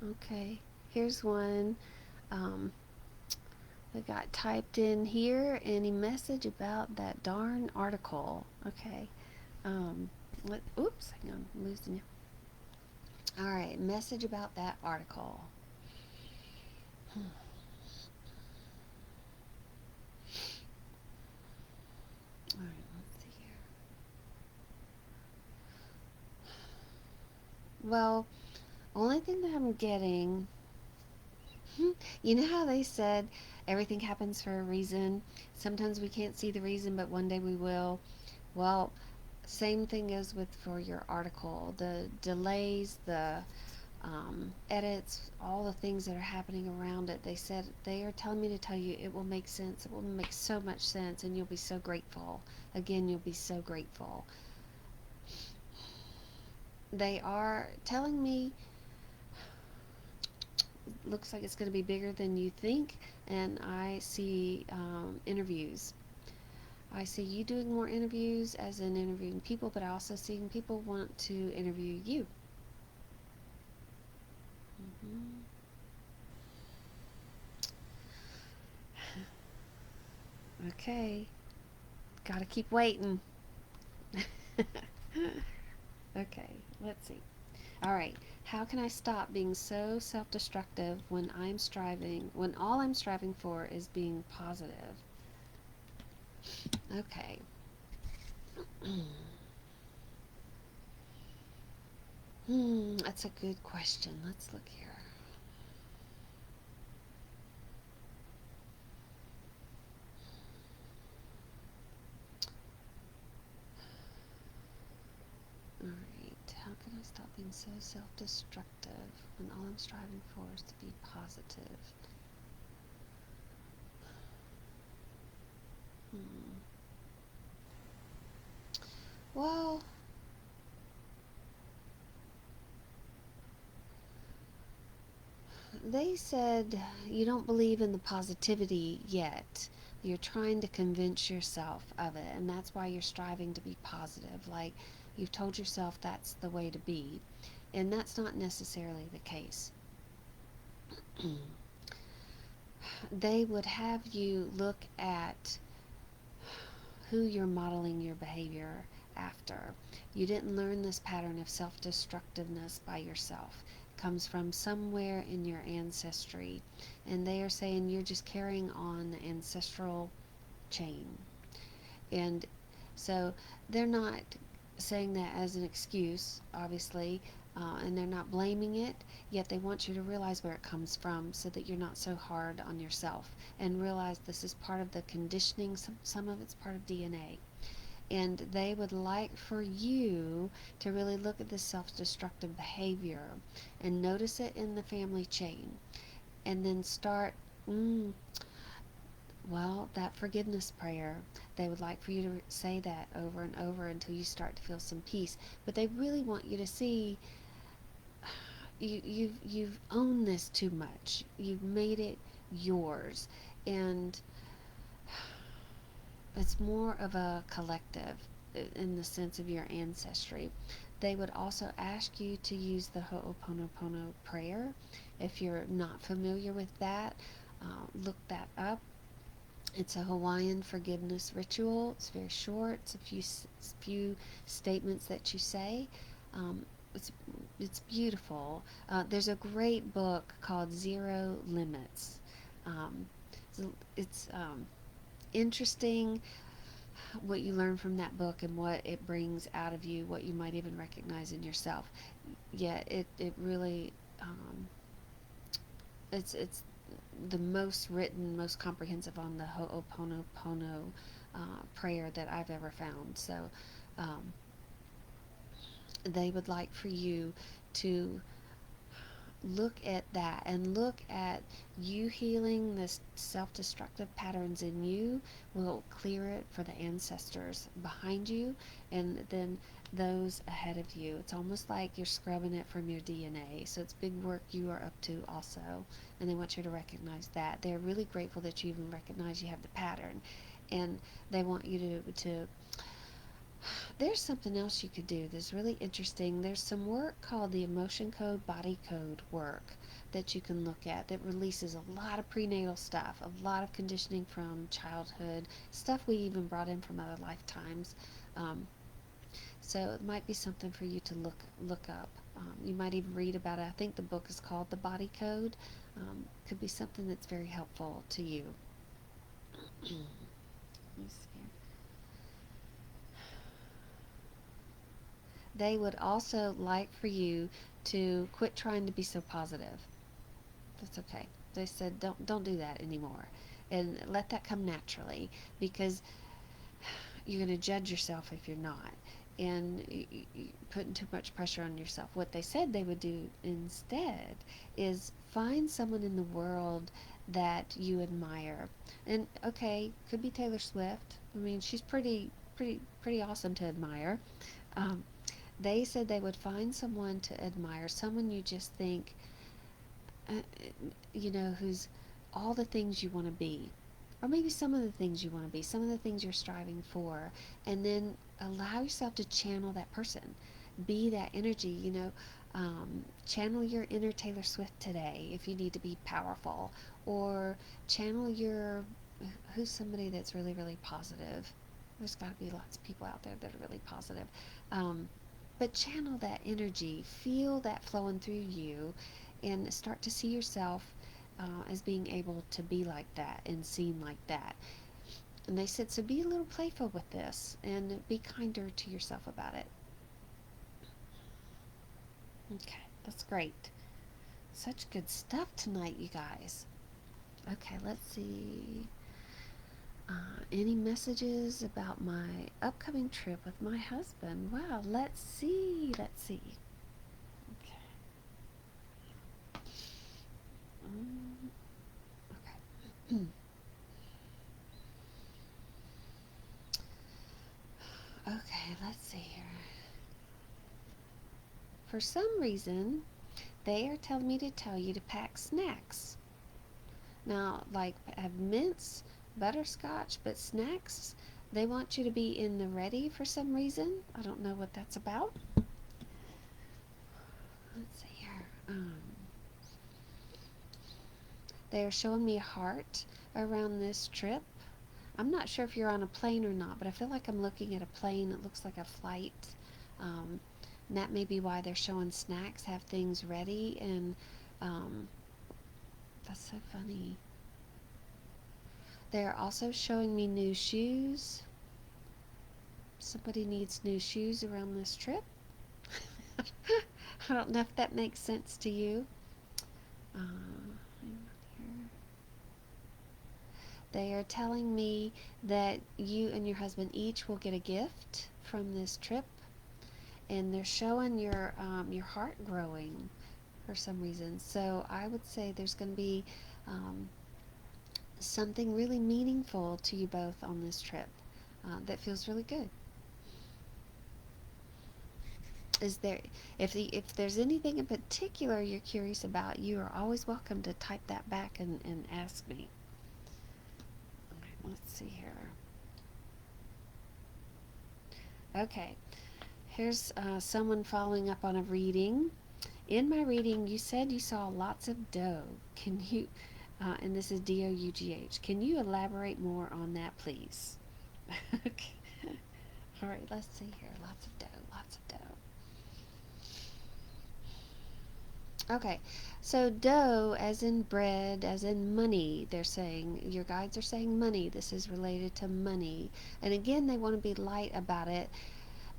Okay. Here's one. I got typed in here, any message about that darn article. Okay. Oops, hang on, I'm losing you. Alright, message about that article. Alright, let's see here. Well, only thing that I'm getting, you know how they said everything happens for a reason? Sometimes we can't see the reason, but one day we will. Well, same thing goes with for your article. The delays, the edits, all the things that are happening around it. They said they are telling me to tell you it will make sense. It will make so much sense, and you'll be so grateful. Again, you'll be so grateful. They are telling me looks like it's going to be bigger than you think, and I see interviews. I see you doing more interviews as in interviewing people, but I also seeing people want to interview you. Okay, gotta keep waiting. Okay, let's see. All right, how can I stop being so self-destructive when all I'm striving for is being positive? Okay. That's a good question. Let's look here. Alright, how can I stop being so self-destructive when all I'm striving for is to be positive? Well, they said you don't believe in the positivity yet. You're trying to convince yourself of it, and that's why you're striving to be positive. Like, you've told yourself that's the way to be, and that's not necessarily the case. They would have you look at who you're modeling your behavior after. You didn't learn this pattern of self-destructiveness by yourself. It comes from somewhere in your ancestry, and they are saying you're just carrying on the ancestral chain. And So they're not saying that as an excuse, obviously, and they're not blaming it, yet they want you to realize where it comes from so that you're not so hard on yourself, and realize this is part of the conditioning, some of it's part of DNA. And they would like for you to really look at this self destructive behavior and notice it in the family chain, and then start, mm, well, that forgiveness prayer. They would like for you to say that over and over until you start to feel some peace. But they really want you to see you've owned this too much. You've made it yours, and it's more of a collective in the sense of your ancestry. They would also ask you to use the Ho'oponopono prayer. If you're not familiar with that, look that up. It's a Hawaiian forgiveness ritual. It's very short. It's a few statements that you say. Um, it's it's beautiful. There's a great book called Zero Limits. Um, it's interesting what you learn from that book and what it brings out of you, what you might even recognize in yourself. Yeah, it really it's the most written, most comprehensive on the Ho'oponopono prayer that I've ever found. So um, they would like for you to look at that and look at you healing this self-destructive patterns in you will clear it for the ancestors behind you and then those ahead of you. It's almost like you're scrubbing it from your DNA, so it's big work you are up to also, and they want you to recognize that. They're really grateful that you even recognize you have the pattern, and they want you to there's something else you could do that's really interesting. There's some work called the emotion code, body code work that you can look at that releases a lot of prenatal stuff, a lot of conditioning from childhood, stuff we even brought in from other lifetimes. Um, so it might be something for you to look up. You might even read about it. I think the book is called The Body Code. Could be something that's very helpful to you. Let me see. They would also like for you to quit trying to be so positive. That's okay. They said don't do that anymore, and let that come naturally, because you're going to judge yourself if you're not, and putting too much pressure on yourself. What they said they would do instead is find someone in the world that you admire, and okay, could be Taylor Swift. I mean, she's pretty awesome to admire. Um, they said they would find someone to admire, someone you just think, uh, who's all the things you want to be, or maybe some of the things you want to be, some of the things you're striving for, and then allow yourself to channel that person, be that energy, channel your inner Taylor Swift today if you need to be powerful, or channel who's somebody that's really, really positive. There's got to be lots of people out there that are really positive. Um, but channel that energy, feel that flowing through you, and start to see yourself as being able to be like that and seen like that. And they said, so be a little playful with this and be kinder to yourself about it. Okay, that's great. Such good stuff tonight, you guys. Okay, let's see. Any messages about my upcoming trip with my husband? Wow, let's see. Let's see. Okay. Okay. Okay, let's see here. For some reason, they are telling me to tell you to pack snacks. Now, like, have mints, butterscotch, but snacks, they want you to be in the ready for some reason. I don't know what that's about. Let's see here. They are showing me a heart around this trip. I'm not sure if you're on a plane or not, but I feel like I'm looking at a plane. It looks like a flight. Um, and that may be why they're showing snacks, have things ready, and um, that's so funny. They're also showing me new shoes. Somebody needs new shoes around this trip. I don't know if that makes sense to you. They are telling me that you and your husband each will get a gift from this trip, and they're showing your heart growing for some reason. So I would say there's going to be um, something really meaningful to you both on this trip that feels really good. Is there, if there's anything in particular you're curious about, you are always welcome to type that back and ask me. All right, let's see here. Okay, here's someone following up on a reading. In my reading, you said you saw lots of dough. Can you, and this is DOUGH, can you elaborate more on that, please? Okay. All right, let's see here. Lots of dough, lots of dough. Okay, so dough, as in bread, as in money, they're saying, your guides are saying money. This is related to money. And again, they want to be light about it,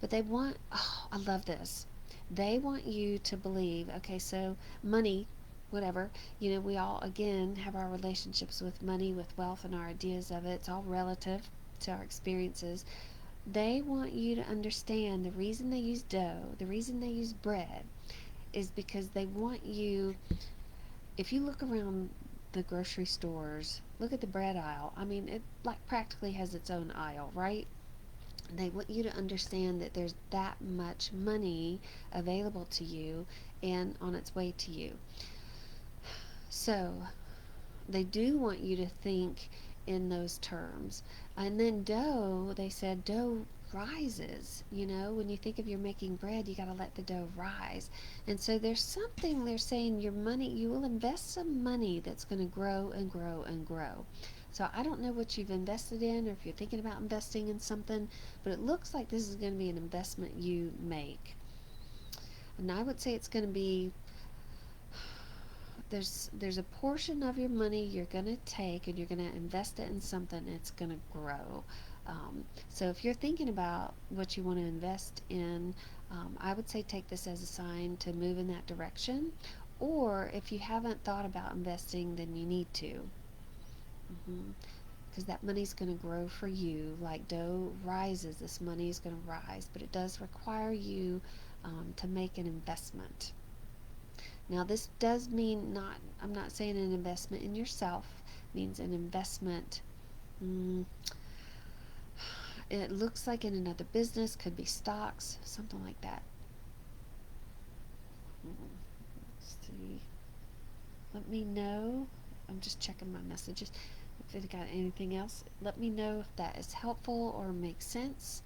but they want, oh, I love this. They want you to believe, okay, so money, whatever, we all, again, have our relationships with money, with wealth, and our ideas of it. It's all relative to our experiences. They want you to understand the reason they use dough, the reason they use bread, is because they want you, if you look around the grocery stores, look at the bread aisle. I mean, it like practically has its own aisle, right? They want you to understand that there's that much money available to you and on its way to you. So they do want you to think in those terms. And then dough, they said dough rises. When you think of you're making bread, you got to let the dough rise. And so there's something they're saying, your money, you will invest some money that's going to grow and grow and grow. So I don't know what you've invested in, or if you're thinking about investing in something, but it looks like this is going to be an investment you make. And I would say it's going to be, there's a portion of your money you're going to take and you're going to invest it in something that's going to grow. So if you're thinking about what you want to invest in, I would say take this as a sign to move in that direction. Or if you haven't thought about investing, then you need to. Because that money's going to grow for you. Like dough rises, this money is going to rise. But it does require you to make an investment. Now this does mean I'm not saying an investment in yourself. It means an investment, it looks like in another business, could be stocks, something like that. Let's see. Let me know. I'm just checking my messages. If it got anything else, let me know if that is helpful or makes sense.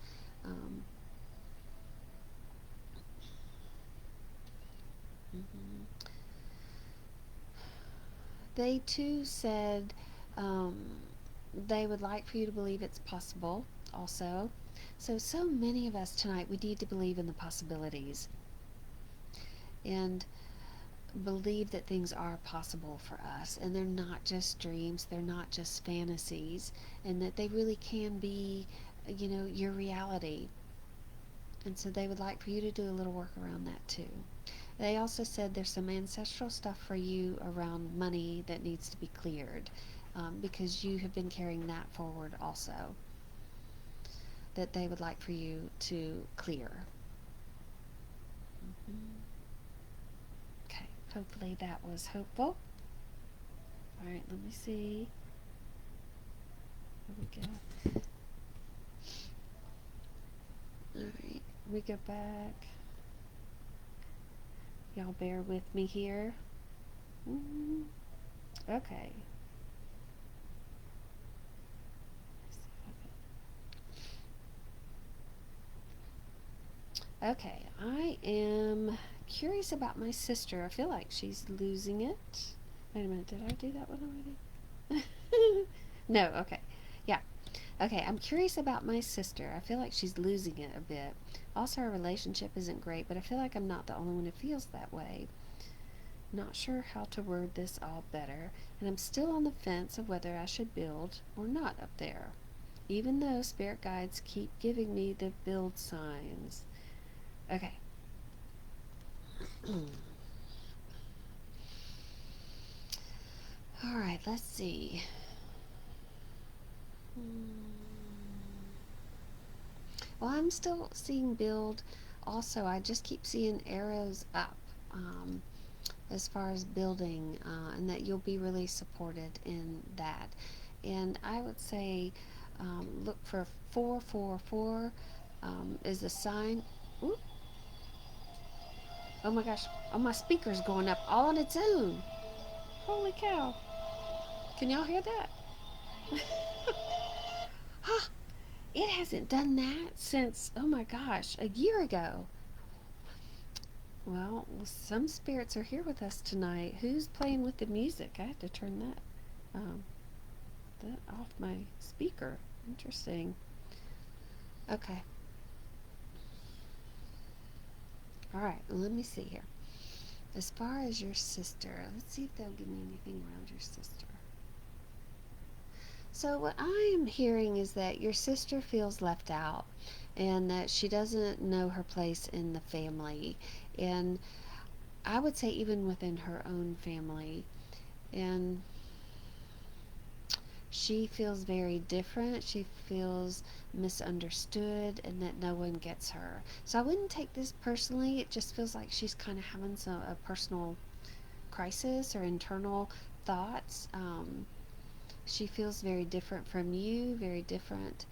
They too said they would like for you to believe it's possible also. So many of us tonight, we need to believe in the possibilities and believe that things are possible for us, and they're not just dreams, they're not just fantasies, and that they really can be, your reality. And so they would like for you to do a little work around that too. They also said there's some ancestral stuff for you around money that needs to be cleared, because you have been carrying that forward also, that they would like for you to clear. Okay, hopefully that was hopeful. Alright, let me see. There we go. Alright, we go back. Y'all bear with me here. Okay. Okay, I am curious about my sister. I feel like she's losing it. Wait a minute, did I do that one already? No, okay. Yeah. Okay, I'm curious about my sister. I feel like she's losing it a bit. Also, our relationship isn't great, but I feel like I'm not the only one who feels that way. Not sure how to word this all better, and I'm still on the fence of whether I should build or not up there. even though spirit guides keep giving me the build signs. Okay. All right, let's see. Well, I'm still seeing build. Also, I just keep seeing arrows up as far as building, and that you'll be really supported in that. And I would say look for 444 is a sign. Ooh, oh my gosh! Oh, my speaker's going up all on its own. Holy cow! Can y'all hear that? Huh, it hasn't done that since, oh my gosh, a year ago. Well, some spirits are here with us tonight. Who's playing with the music? I have to turn that off my speaker. Interesting. Okay. All right. Let me see here. As far as your sister, let's see if they'll give me anything around your sister. So what I am hearing is that your sister feels left out, and that she doesn't know her place in the family, and I would say even within her own family. And she feels very different. She feels misunderstood, and that no one gets her. So I wouldn't take this personally. It just feels like she's kind of having a personal crisis or internal thoughts. She feels very different from you, very different,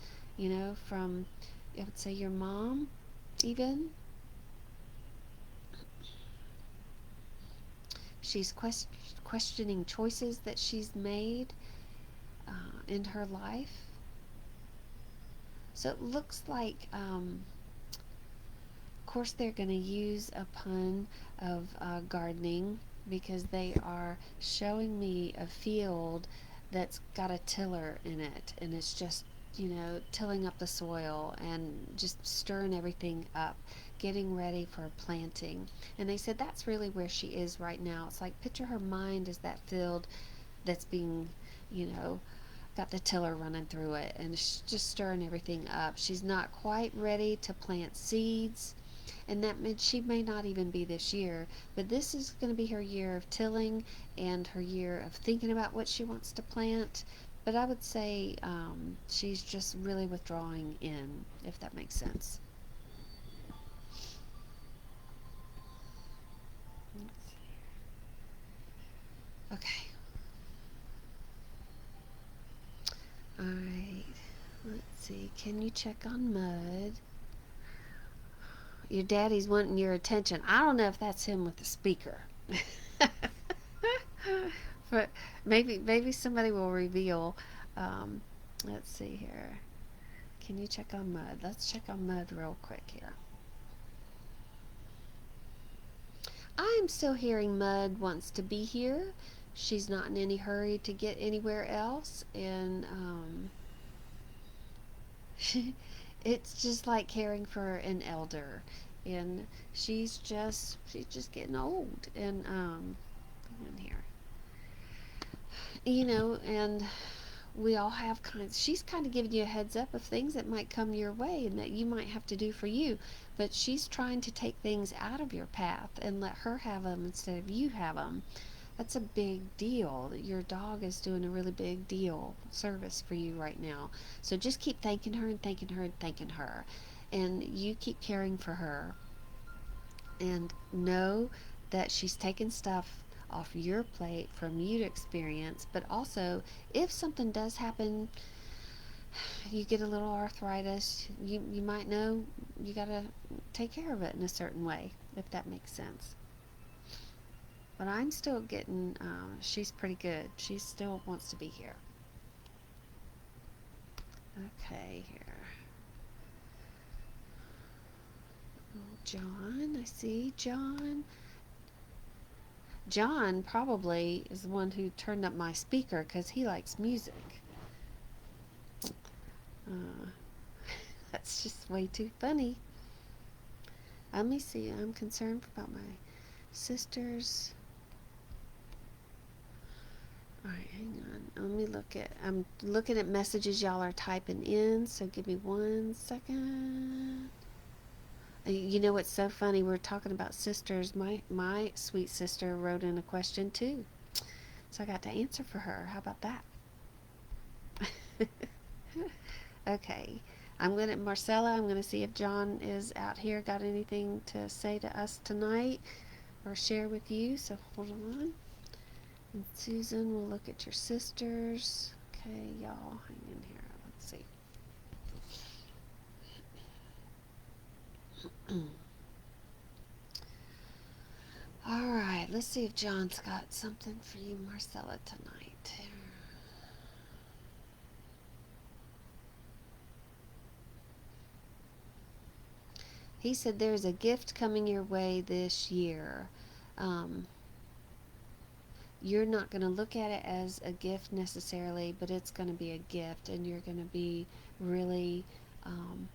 from, I would say, your mom, even. She's questioning choices that she's made in her life. So it looks like, of course, they're going to use a pun of gardening, because they are showing me a field that's got a tiller in it, and it's just, tilling up the soil and just stirring everything up, getting ready for planting. And they said that's really where she is right now. It's like, picture her mind as that field that's being, got the tiller running through it, and it's just stirring everything up. She's not quite ready to plant seeds, and that means she may not even be this year, but this is going to be her year of tilling and her year of thinking about what she wants to plant. But I would say she's just really withdrawing in, if that makes sense. Okay. All right. Let's see. Can you check on Mud? Your daddy's wanting your attention. I don't know if that's him with the speaker. But maybe somebody will reveal. Let's see here. Can you check on Mud? Let's check on Mud real quick here. I'm still hearing Mud wants to be here. She's not in any hurry to get anywhere else, and it's just like caring for an elder, and she's just getting old, and in here, and we all have she's kind of giving you a heads up of things that might come your way and that you might have to do for you, but she's trying to take things out of your path and let her have them instead of you have them. That's a big deal. Your dog is doing a really big deal service for you right now. So just keep thanking her and thanking her and thanking her. And you keep caring for her. And know that she's taking stuff off your plate from you to experience. But also, if something does happen, you get a little arthritis, you might know you got to take care of it in a certain way, if that makes sense. But I'm still getting, she's pretty good. She still wants to be here. Okay, here. Oh, John, I see John. John probably is the one who turned up my speaker because he likes music. That's just way too funny. Let me see. I'm concerned about my sisters. All right, hang on. I'm looking at messages y'all are typing in, so give me 1 second. You know what's so funny? We're talking about sisters. My sweet sister wrote in a question too, so I got to answer for her. How about that? Okay. Marcella, I'm gonna see if John is out here. Got anything to say to us tonight or share with you? So hold on. And Susan, we'll look at your sisters. Okay, y'all, hang in here. Let's see. All right, let's see if John's got something for you, Marcella, tonight. He said there's a gift coming your way this year. Um, you're not going to look at it as a gift necessarily, but it's going to be a gift, and you're going to be really. Um,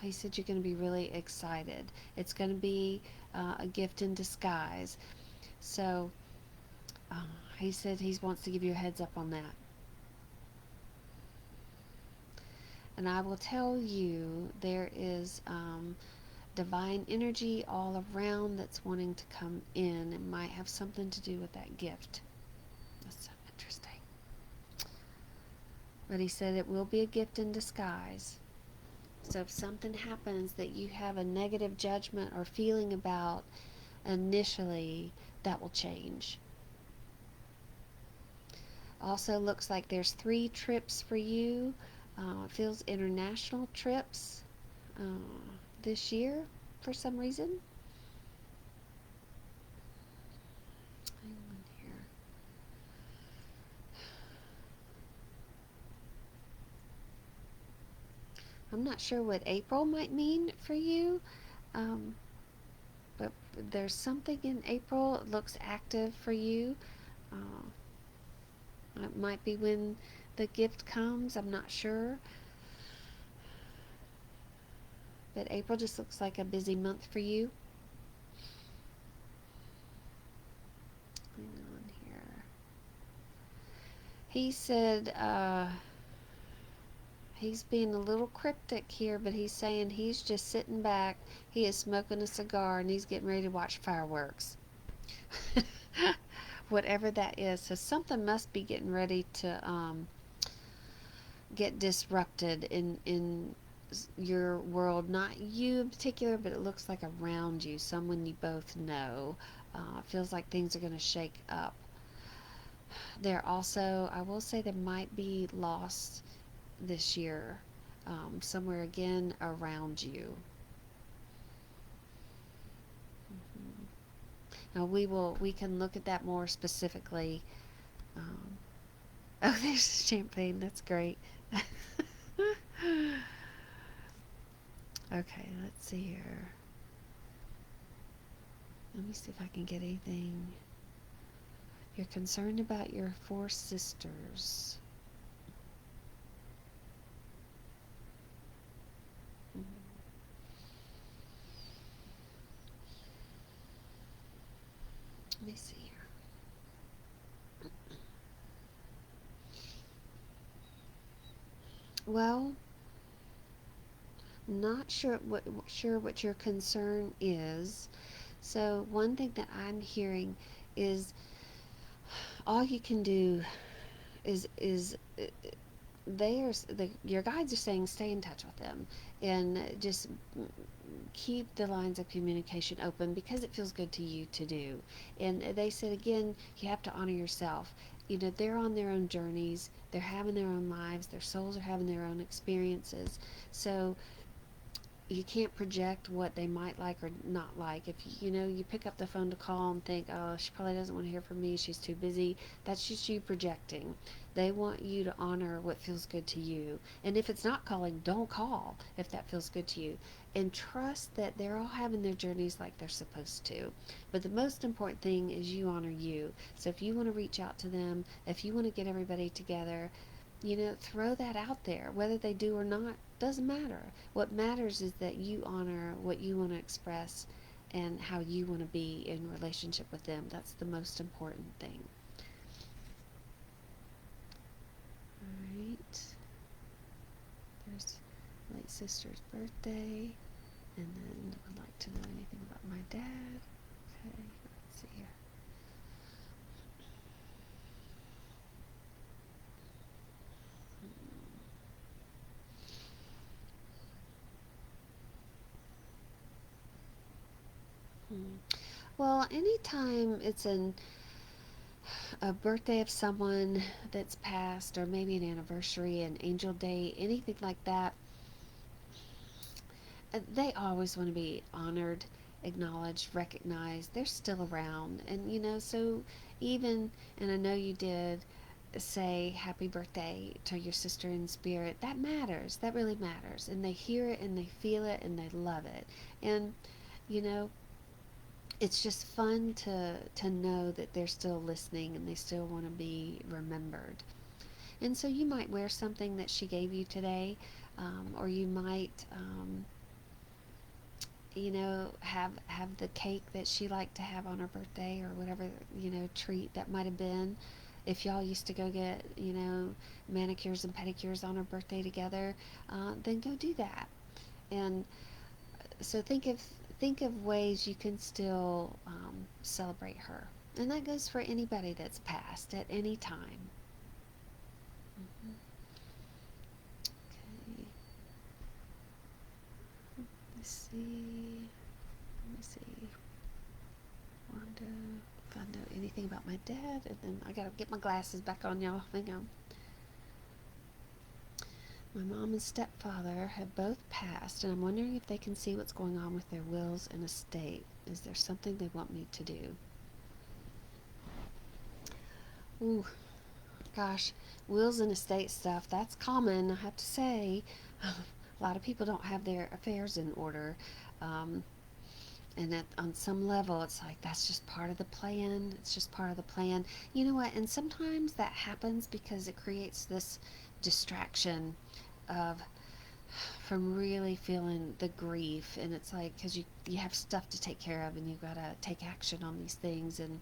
he said you're going to be really excited. It's going to be a gift in disguise. So uh, he said he wants to give you a heads up on that. And I will tell you there is divine energy all around that's wanting to come in. It might have something to do with that gift. That's so interesting. But he said it will be a gift in disguise. So if something happens that you have a negative judgment or feeling about initially, that will change. Also looks like there's 3 trips for you. It feels international trips this year for some reason. Hang on here. I'm not sure what April might mean for you, but there's something in April that looks active for you. It might be when the gift comes, I'm not sure. But April just looks like a busy month for you. Hang on here. He said he's being a little cryptic here, but he's saying he's just sitting back, he is smoking a cigar, and he's getting ready to watch fireworks. Whatever that is. So something must be getting ready to get disrupted in your world. Not you in particular, but it looks like around you. Someone you both know. It feels like things are going to shake up. There also, I will say, there might be loss this year somewhere again around you. Now we can look at that more specifically. Oh, there's champagne. That's great. Okay, let's see here. Let me see if I can get anything. You're concerned about your 4 sisters. Let me see here. Well, not sure what your concern is. So one thing that I'm hearing is all you can do is your guides are saying stay in touch with them and just keep the lines of communication open because it feels good to you to do. And they said again, you have to honor yourself. You know, they're on their own journeys, they're having their own lives, their souls are having their own experiences. So you can't project what they might like or not like. If you pick up the phone to call and think, oh, she probably doesn't want to hear from me, she's too busy, that's just you projecting. They want you to honor what feels good to you. And if it's not calling, don't call if that feels good to you. And trust that they're all having their journeys like they're supposed to. But the most important thing is you honor you. So if you want to reach out to them, if you want to get everybody together, throw that out there. Whether they do or not doesn't matter. What matters is that you honor what you want to express and how you want to be in relationship with them. That's the most important thing. All right. There's late sister's birthday, and then would like to know anything about my dad. Okay, let's see here. Well, anytime it's a birthday of someone that's passed, or maybe an anniversary, an angel day, anything like that, they always want to be honored, acknowledged, recognized. They're still around. And, so even, and I know you did say happy birthday to your sister in spirit, that matters. That really matters. And they hear it and they feel it and they love it. And, you know, it's just fun to know that they're still listening and they still want to be remembered. And so you might wear something that she gave you today, or you might have the cake that she liked to have on her birthday, or whatever, treat that might have been. If y'all used to go get, manicures and pedicures on her birthday together, then go do that. And so think of ways you can still celebrate her. And that goes for anybody that's passed at any time. Mhm. Okay. Let's see. Let me see. Wanda, if I know anything about my dad, and then I gotta get my glasses back on, y'all. Hang on. My mom and stepfather have both passed, and I'm wondering if they can see what's going on with their wills and estate. Is there something they want me to do? Ooh, gosh, wills and estate stuff, that's common, I have to say. A lot of people don't have their affairs in order. Um, and that on some level it's like that's just part of the plan. It's just part of the plan. You know what? And sometimes that happens because it creates this distraction of from really feeling the grief, and it's like because you have stuff to take care of and you got to take action on these things. And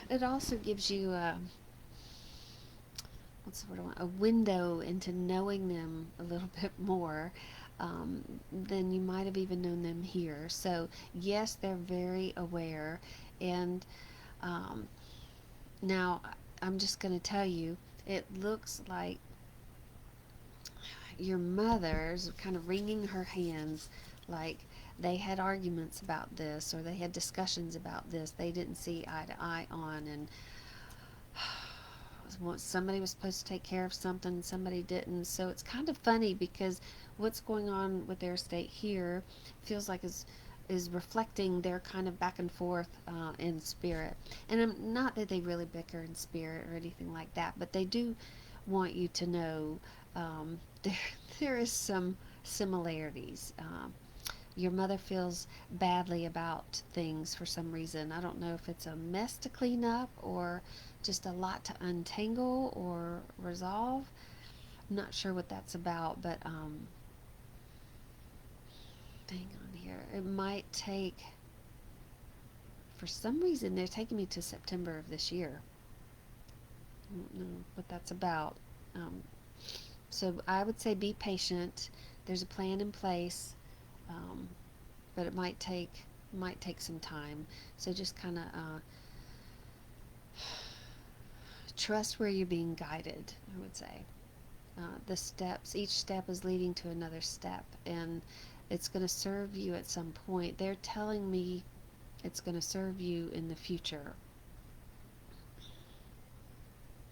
it also gives you what's the word I want, a window into knowing them a little bit more than you might have even known them here. So yes, they're very aware. And um, now I'm just going to tell you, it looks like your mother's kind of wringing her hands, like they had arguments about this, or they had discussions about this they didn't see eye to eye on. And somebody was supposed to take care of something, somebody didn't. So it's kind of funny because what's going on with their state here feels like is reflecting their kind of back and forth in spirit. And not that they really bicker in spirit or anything like that, but they do want you to know there there is some similarities. Your mother feels badly about things for some reason. I don't know if it's a mess to clean up or just a lot to untangle or resolve. I'm not sure what that's about, but hang on here. It might take, for some reason, they're taking me to September of this year. I don't know what that's about. Um, so I would say be patient. There's a plan in place, um, but it might take some time. So just kind of trust where you're being guided, I would say. The steps, each step is leading to another step, and it's going to serve you at some point. They're telling me it's going to serve you in the future.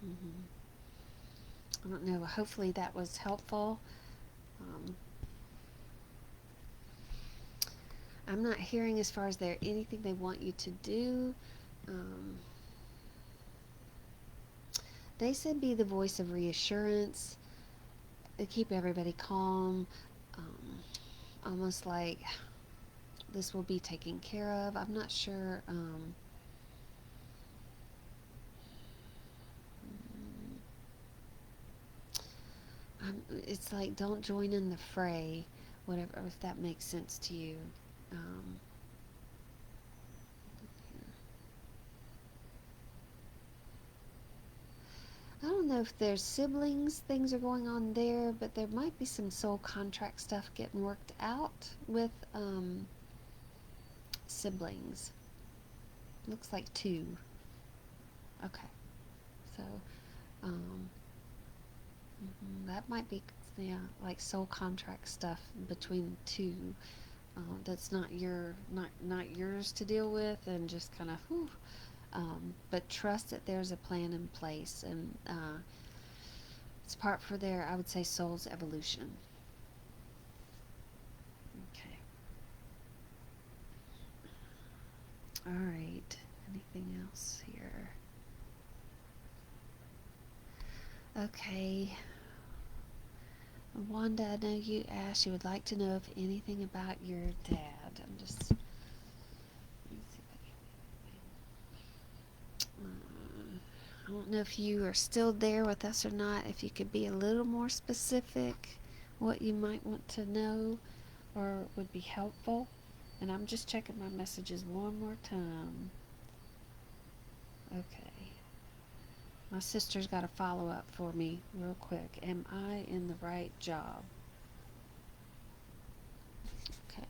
hmm I don't know. Hopefully that was helpful. Um, I'm not hearing as far as there anything they want you to do. Um, they said be the voice of reassurance. They keep everybody calm. Um, Almost like this will be taken care of. I'm not sure. It's like don't join in the fray, whatever, if that makes sense to you. Um, don't know if there's siblings, things are going on there, but there might be some soul contract stuff getting worked out with siblings. Looks like two. Okay. So, um, that might be, yeah, like soul contract stuff between two. That's not yours to deal with, and just kind of, whew. But trust that there's a plan in place, and it's part for their, I would say, soul's evolution. Okay. All right. Anything else here? Okay. Wanda, I know you asked, you would like to know if anything about your dad. I'm just, let me see if I can, I don't know if you are still there with us or not. If you could be a little more specific, what you might want to know or would be helpful. And I'm just checking my messages one more time. Okay. My sister's got a follow up for me real quick. Am I in the right job? Okay.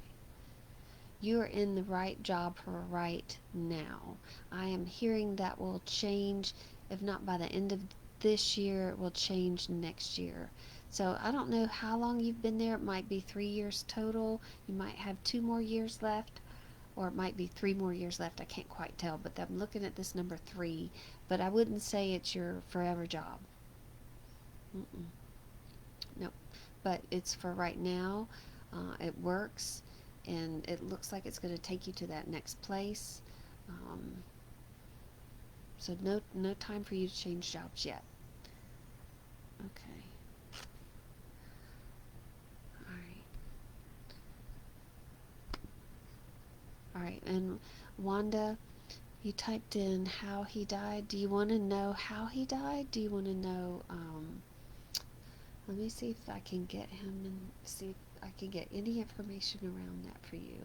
You are in the right job for right now. I am hearing that will change, if not by the end of this year, it will change next year. So I don't know how long you've been there. It might be 3 years total. You might have 2 more years left, or it might be 3 more years left. I can't quite tell, but I'm looking at this number 3. But I wouldn't say it's your forever job. Mm-mm. Nope. But it's for right now. It works, and it looks like it's going to take you to that next place. Um, so no time for you to change jobs yet. Okay. All right. All right. And Wanda, you typed in how he died. Do you want to know how he died? Do you want to know? Let me see if I can get him and see if I can get any information around that for you.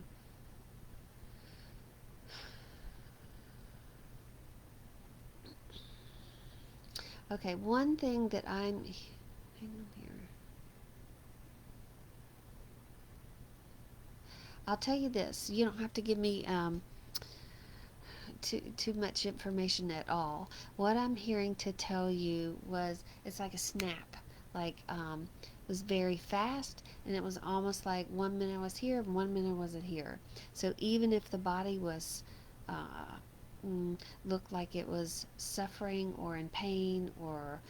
Okay, one thing that I'm, hang on here. I'll tell you this. You don't have to give me too much information at all. What I'm hearing to tell you was it's like a snap. Like it was very fast, and it was almost like 1 minute I was here and 1 minute I wasn't here. So even if the body was looked like it was suffering or in pain, or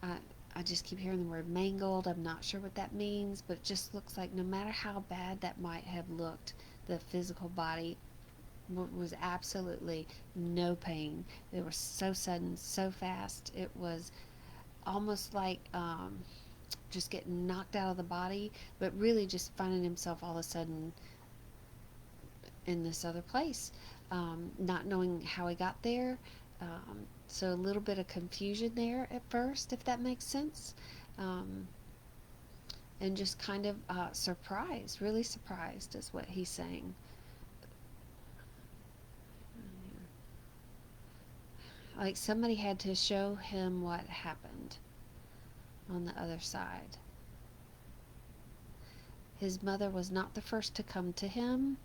I, I just keep hearing the word mangled. I'm not sure what that means, but it just looks like no matter how bad that might have looked, the physical body was absolutely no pain. It was so sudden, so fast. It was almost like just getting knocked out of the body, but really just finding himself all of a sudden in this other place, not knowing how he got there. So a little bit of confusion there at first, if that makes sense. Um, and just kind of surprised, really surprised is what he's saying. Like somebody had to show him what happened on the other side. His mother was not the first to come to him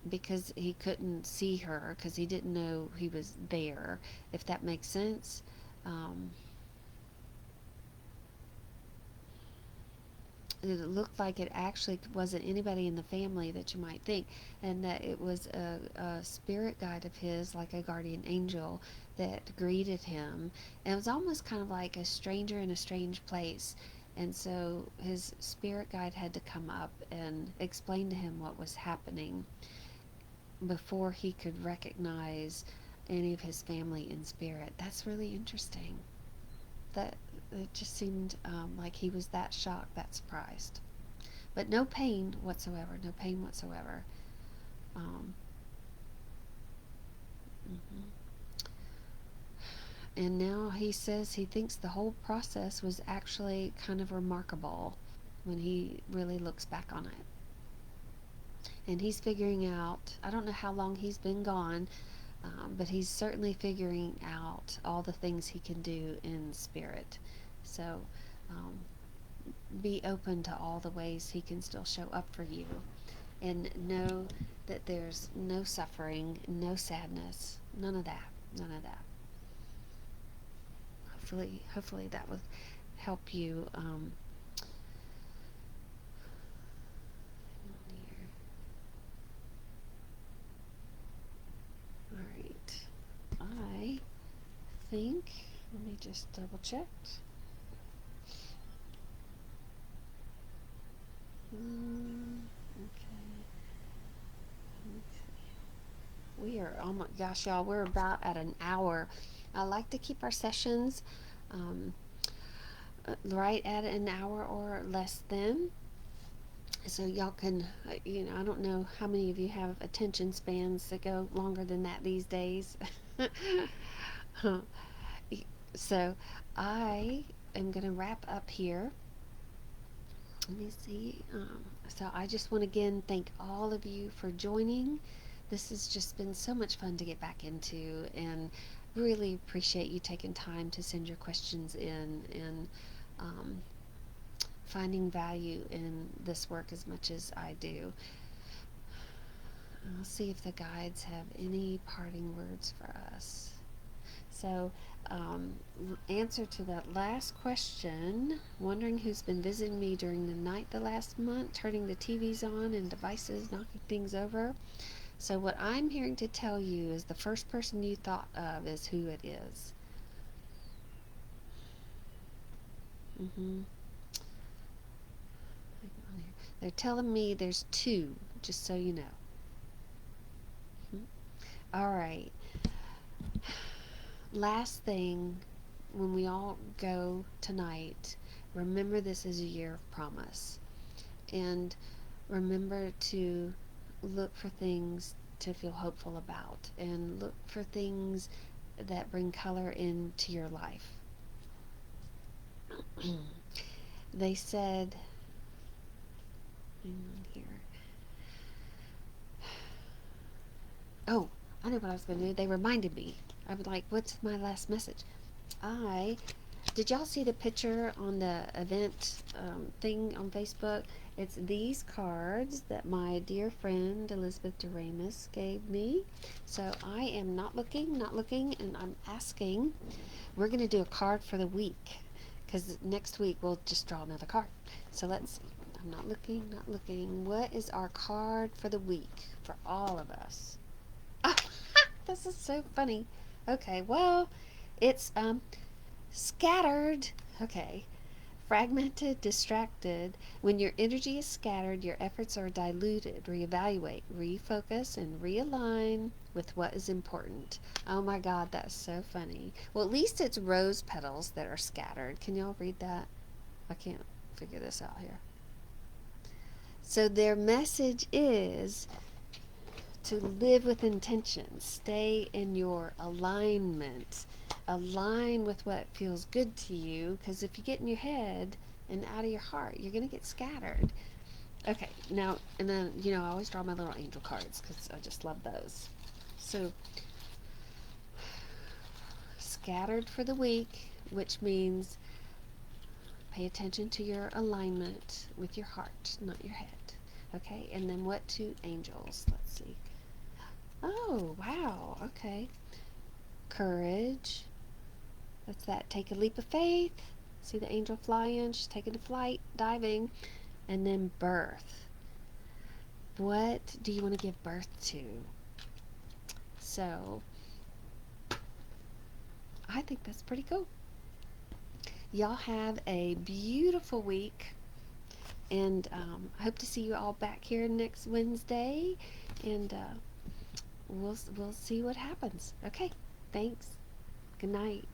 because he couldn't see her because he didn't know he was there, if that makes sense. Um, it looked like it actually wasn't anybody in the family that you might think, and that it was a spirit guide of his, like a guardian angel, that greeted him. And it was almost kind of like a stranger in a strange place. And so his spirit guide had to come up and explain to him what was happening before he could recognize any of his family in spirit. That's really interesting. That it just seemed like he was that shocked, that surprised, but no pain whatsoever. No pain whatsoever. Um, mhm. And now he says he thinks the whole process was actually kind of remarkable when he really looks back on it. And he's figuring out, I don't know how long he's been gone, but he's certainly figuring out all the things he can do in spirit. So um, be open to all the ways he can still show up for you, and know that there's no suffering, no sadness, none of that, none of that. Hopefully that will help you. All right. I think. Let me just double check. Okay. We are, oh my gosh, y'all, we're about at an hour. I like to keep our sessions um, right at an hour or less than. So y'all can, I don't know how many of you have attention spans that go longer than that these days. So I am going to wrap up here. Let me see. So I just want to again thank all of you for joining. This has just been so much fun to get back into, and really appreciate you taking time to send your questions in, and um, finding value in this work as much as I do. I'll see if the guides have any parting words for us. So, answer to that last question, wondering who's been visiting me during the night the last month, turning the TVs on and devices, knocking things over. So what I'm hearing to tell you is the first person you thought of is who it is. Mm-hmm. They're telling me there's two, just so you know. All right. Last thing, when we all go tonight, remember this is a year of promise. And remember to look for things to feel hopeful about, and look for things that bring color into your life. They said, hang on here. Oh, I know what I was going to do. They reminded me. I was like, what's my last message? Did y'all see the picture on the event thing on Facebook? It's these cards that my dear friend Elizabeth Doremus gave me. So I am not looking, and I'm asking. We're going to do a card for the week, because next week we'll just draw another card. So let's see. I'm not looking. What is our card for the week for all of us? This is so funny. Okay, well, it's scattered. Okay. Fragmented, distracted. When your energy is scattered, your efforts are diluted. Reevaluate, refocus, and realign with what is important. Oh my God, that's so funny. Well, at least it's rose petals that are scattered. Can y'all read that? I can't figure this out here. So their message is to live with intention. Stay in your alignment. Align with what feels good to you, because if you get in your head and out of your heart, you're going to get scattered. Okay, now, and then, I always draw my little angel cards because I just love those. So, scattered for the week, which means pay attention to your alignment with your heart, not your head. Okay, and then what to angels? Let's see. Oh, wow, okay. Courage. That's that. Take a leap of faith. See the angel flying? She's taking a flight, diving. And then birth. What do you want to give birth to? So, I think that's pretty cool. Y'all have a beautiful week. And I hope to see you all back here next Wednesday. And we'll see what happens. Okay, thanks. Good night.